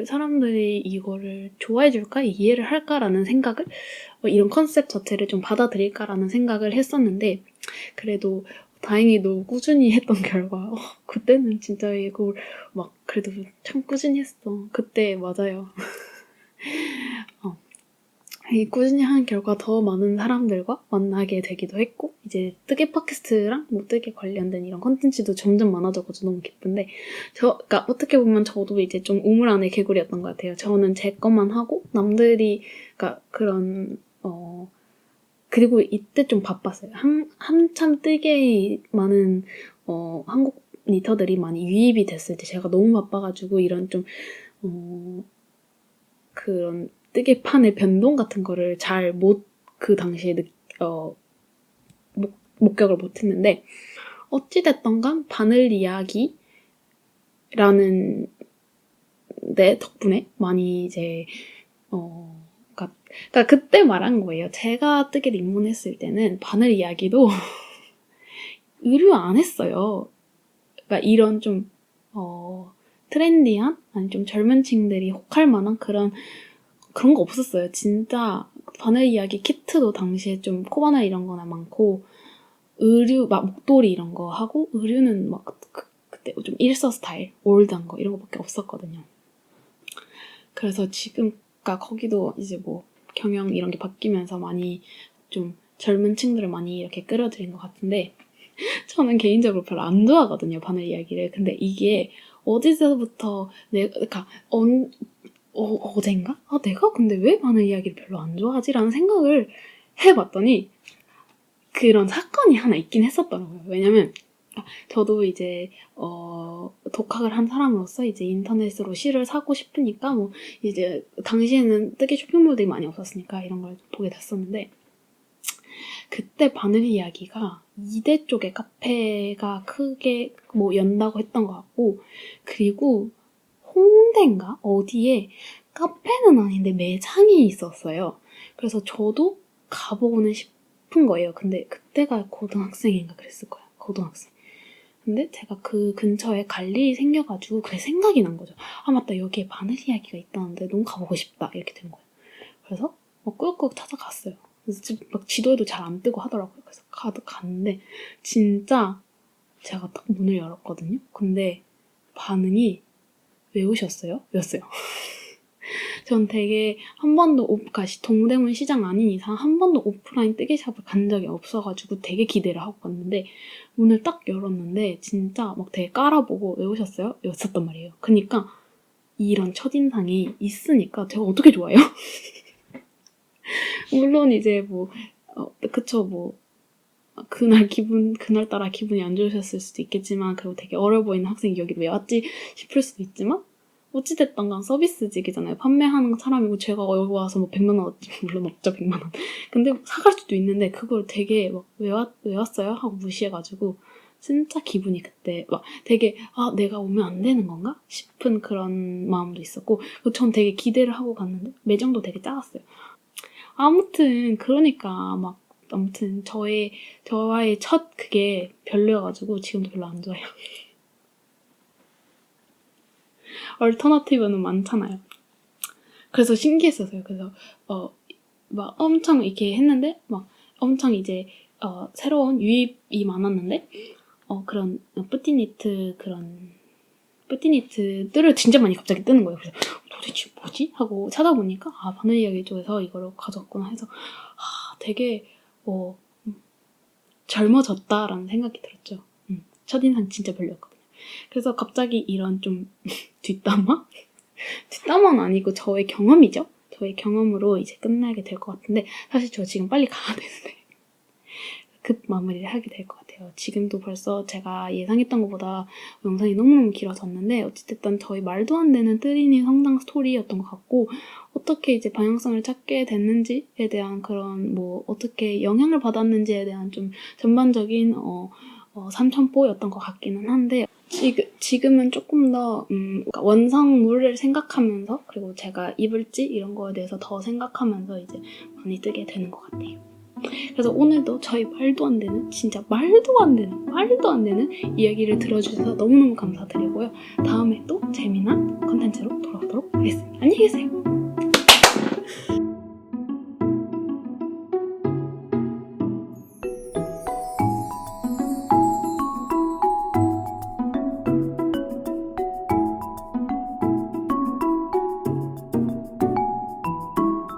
사람들이 이거를 좋아해줄까? 이해를 할까라는 생각을 이런 컨셉 자체를 좀 받아들일까라는 생각을 했었는데 그래도 다행히도 꾸준히 했던 결과 그때는 진짜 이걸 막 그래도 참 꾸준히 했어. 그때 맞아요. 이 꾸준히 하는 결과 더 많은 사람들과 만나게 되기도 했고 이제 뜨개 팟캐스트랑 뭐 뜨개 관련된 이런 컨텐츠도 점점 많아져가지고 너무 기쁜데 그러니까 어떻게 보면 저도 이제 좀 우물 안의 개구리였던 것 같아요. 저는 제 것만 하고 남들이 그러니까 그런 그리고 이때 좀 바빴어요. 한참 뜨개 많은 한국 니터들이 많이 유입이 됐을 때 제가 너무 바빠가지고 이런 좀 그런 뜨개판의 변동 같은 거를 잘 그 당시에 목격을 못했는데 어찌됐던 간 바늘 이야기라는 내 덕분에 많이 이제 그러니까 그때 말한 거예요. 제가 뜨개를 입문했을 때는 바늘 이야기도 의류 안 했어요. 그러니까 이런 좀 트렌디한 아니 좀 젊은 층들이 혹할 만한 그런 거 없었어요. 진짜 바늘 이야기 키트도 당시에 좀 코바늘 이런 거나 많고 의류 막 목도리 이런 거 하고 의류는 막 그때 좀 일서 스타일 올드한 거 이런 거밖에 없었거든요. 그래서 지금까 거기도 이제 뭐 경영 이런 게 바뀌면서 많이 좀 젊은 층들을 많이 이렇게 끌어들인 것 같은데 저는 개인적으로 별로 안 좋아하거든요, 바늘 이야기를. 근데 이게 어디서부터 그러니까 어젠가? 내가 근데 왜 바늘 이야기를 별로 안 좋아하지? 라는 생각을 해봤더니 그런 사건이 하나 있긴 했었더라고요. 왜냐면 저도 이제 독학을 한 사람으로서 이제 인터넷으로 시를 사고 싶으니까 뭐 이제 당시에는 뜨개 쇼핑몰들이 많이 없었으니까 이런 걸 보게 됐었는데 그때 바늘 이야기가 2대 쪽에 카페가 크게 뭐 연다고 했던 것 같고 그리고 홍대인가? 어디에 카페는 아닌데 매장이 있었어요. 그래서 저도 가보고는 싶은 거예요. 근데 그때가 고등학생인가 그랬을 거예요. 고등학생. 근데 제가 그 근처에 갈 일이 생겨가지고 그래 생각이 난 거죠. 아 맞다 여기에 바늘 이야기가 있다는데 너무 가보고 싶다 이렇게 된 거예요. 그래서 꾹꾹 찾아갔어요. 그래서 막 지도에도 잘 안 뜨고 하더라고요. 그래서 갔는데 진짜 제가 딱 문을 열었거든요. 근데 반응이 왜 오셨어요? 였어요. 전 되게 한 번도 동대문 시장 아닌 이상 한 번도 오프라인 뜨개샵을 간 적이 없어가지고 되게 기대를 하고 갔는데 문을 딱 열었는데 진짜 막 되게 깔아보고 왜 오셨어요? 였었단 말이에요. 그니까 이런 첫인상이 있으니까 제가 어떻게 좋아해요? 물론 이제 뭐 그쵸 뭐 그날따라 기분이 안 좋으셨을 수도 있겠지만 그리고 되게 어려 보이는 학생이 여기 왜 왔지 싶을 수도 있지만 어찌됐든 간 서비스직이잖아요. 판매하는 사람이고 제가 여기 와서 뭐 100만 원 물론 없죠 100만 원. 근데 사갈 수도 있는데 그걸 되게 막 왜 왔어요? 하고 무시해가지고 진짜 기분이 그때 막 되게 내가 오면 안 되는 건가? 싶은 그런 마음도 있었고 전 되게 기대를 하고 갔는데 매장도 되게 작았어요. 아무튼 그러니까 아무튼 저와의 첫 그게 별로여가지고 지금도 별로 안 좋아해요. 얼터너티브는 많잖아요. 그래서 신기했었어요. 그래서 막 엄청 이렇게 했는데 막 엄청 이제 새로운 유입이 많았는데 그런 뿌띠니트들을 진짜 많이 갑자기 뜨는 거예요. 그래서 도대체 뭐지? 하고 찾아보니까 바늘 이야기 쪽에서 이거를 가져왔구나 해서 되게 젊어졌다라는 생각이 들었죠. 첫인상 진짜 별로였거든요. 그래서 갑자기 이런 좀 뒷담화는 아니고 저의 경험이죠. 저의 경험으로 이제 끝나게 될 것 같은데 사실 저 지금 빨리 가야 되는데 급 마무리를 하게 될 것 같아요. 지금도 벌써 제가 예상했던 것보다 영상이 너무너무 길어졌는데 어쨌든 저희 말도 안 되는 뜨리니 성장 스토리였던 것 같고 어떻게 이제 방향성을 찾게 됐는지에 대한 그런 어떻게 영향을 받았는지에 대한 좀 전반적인 삼천포였던 것 같기는 한데 지금은 조금 더 그러니까 원성물을 생각하면서 그리고 제가 입을지 이런 거에 대해서 더 생각하면서 이제 많이 뜨게 되는 것 같아요. 그래서 오늘도 저희 진짜 말도 안 되는 이야기를 들어주셔서 너무너무 감사드리고요. 다음에 또 재미난 컨텐츠로 돌아오도록 하겠습니다. 안녕히 계세요.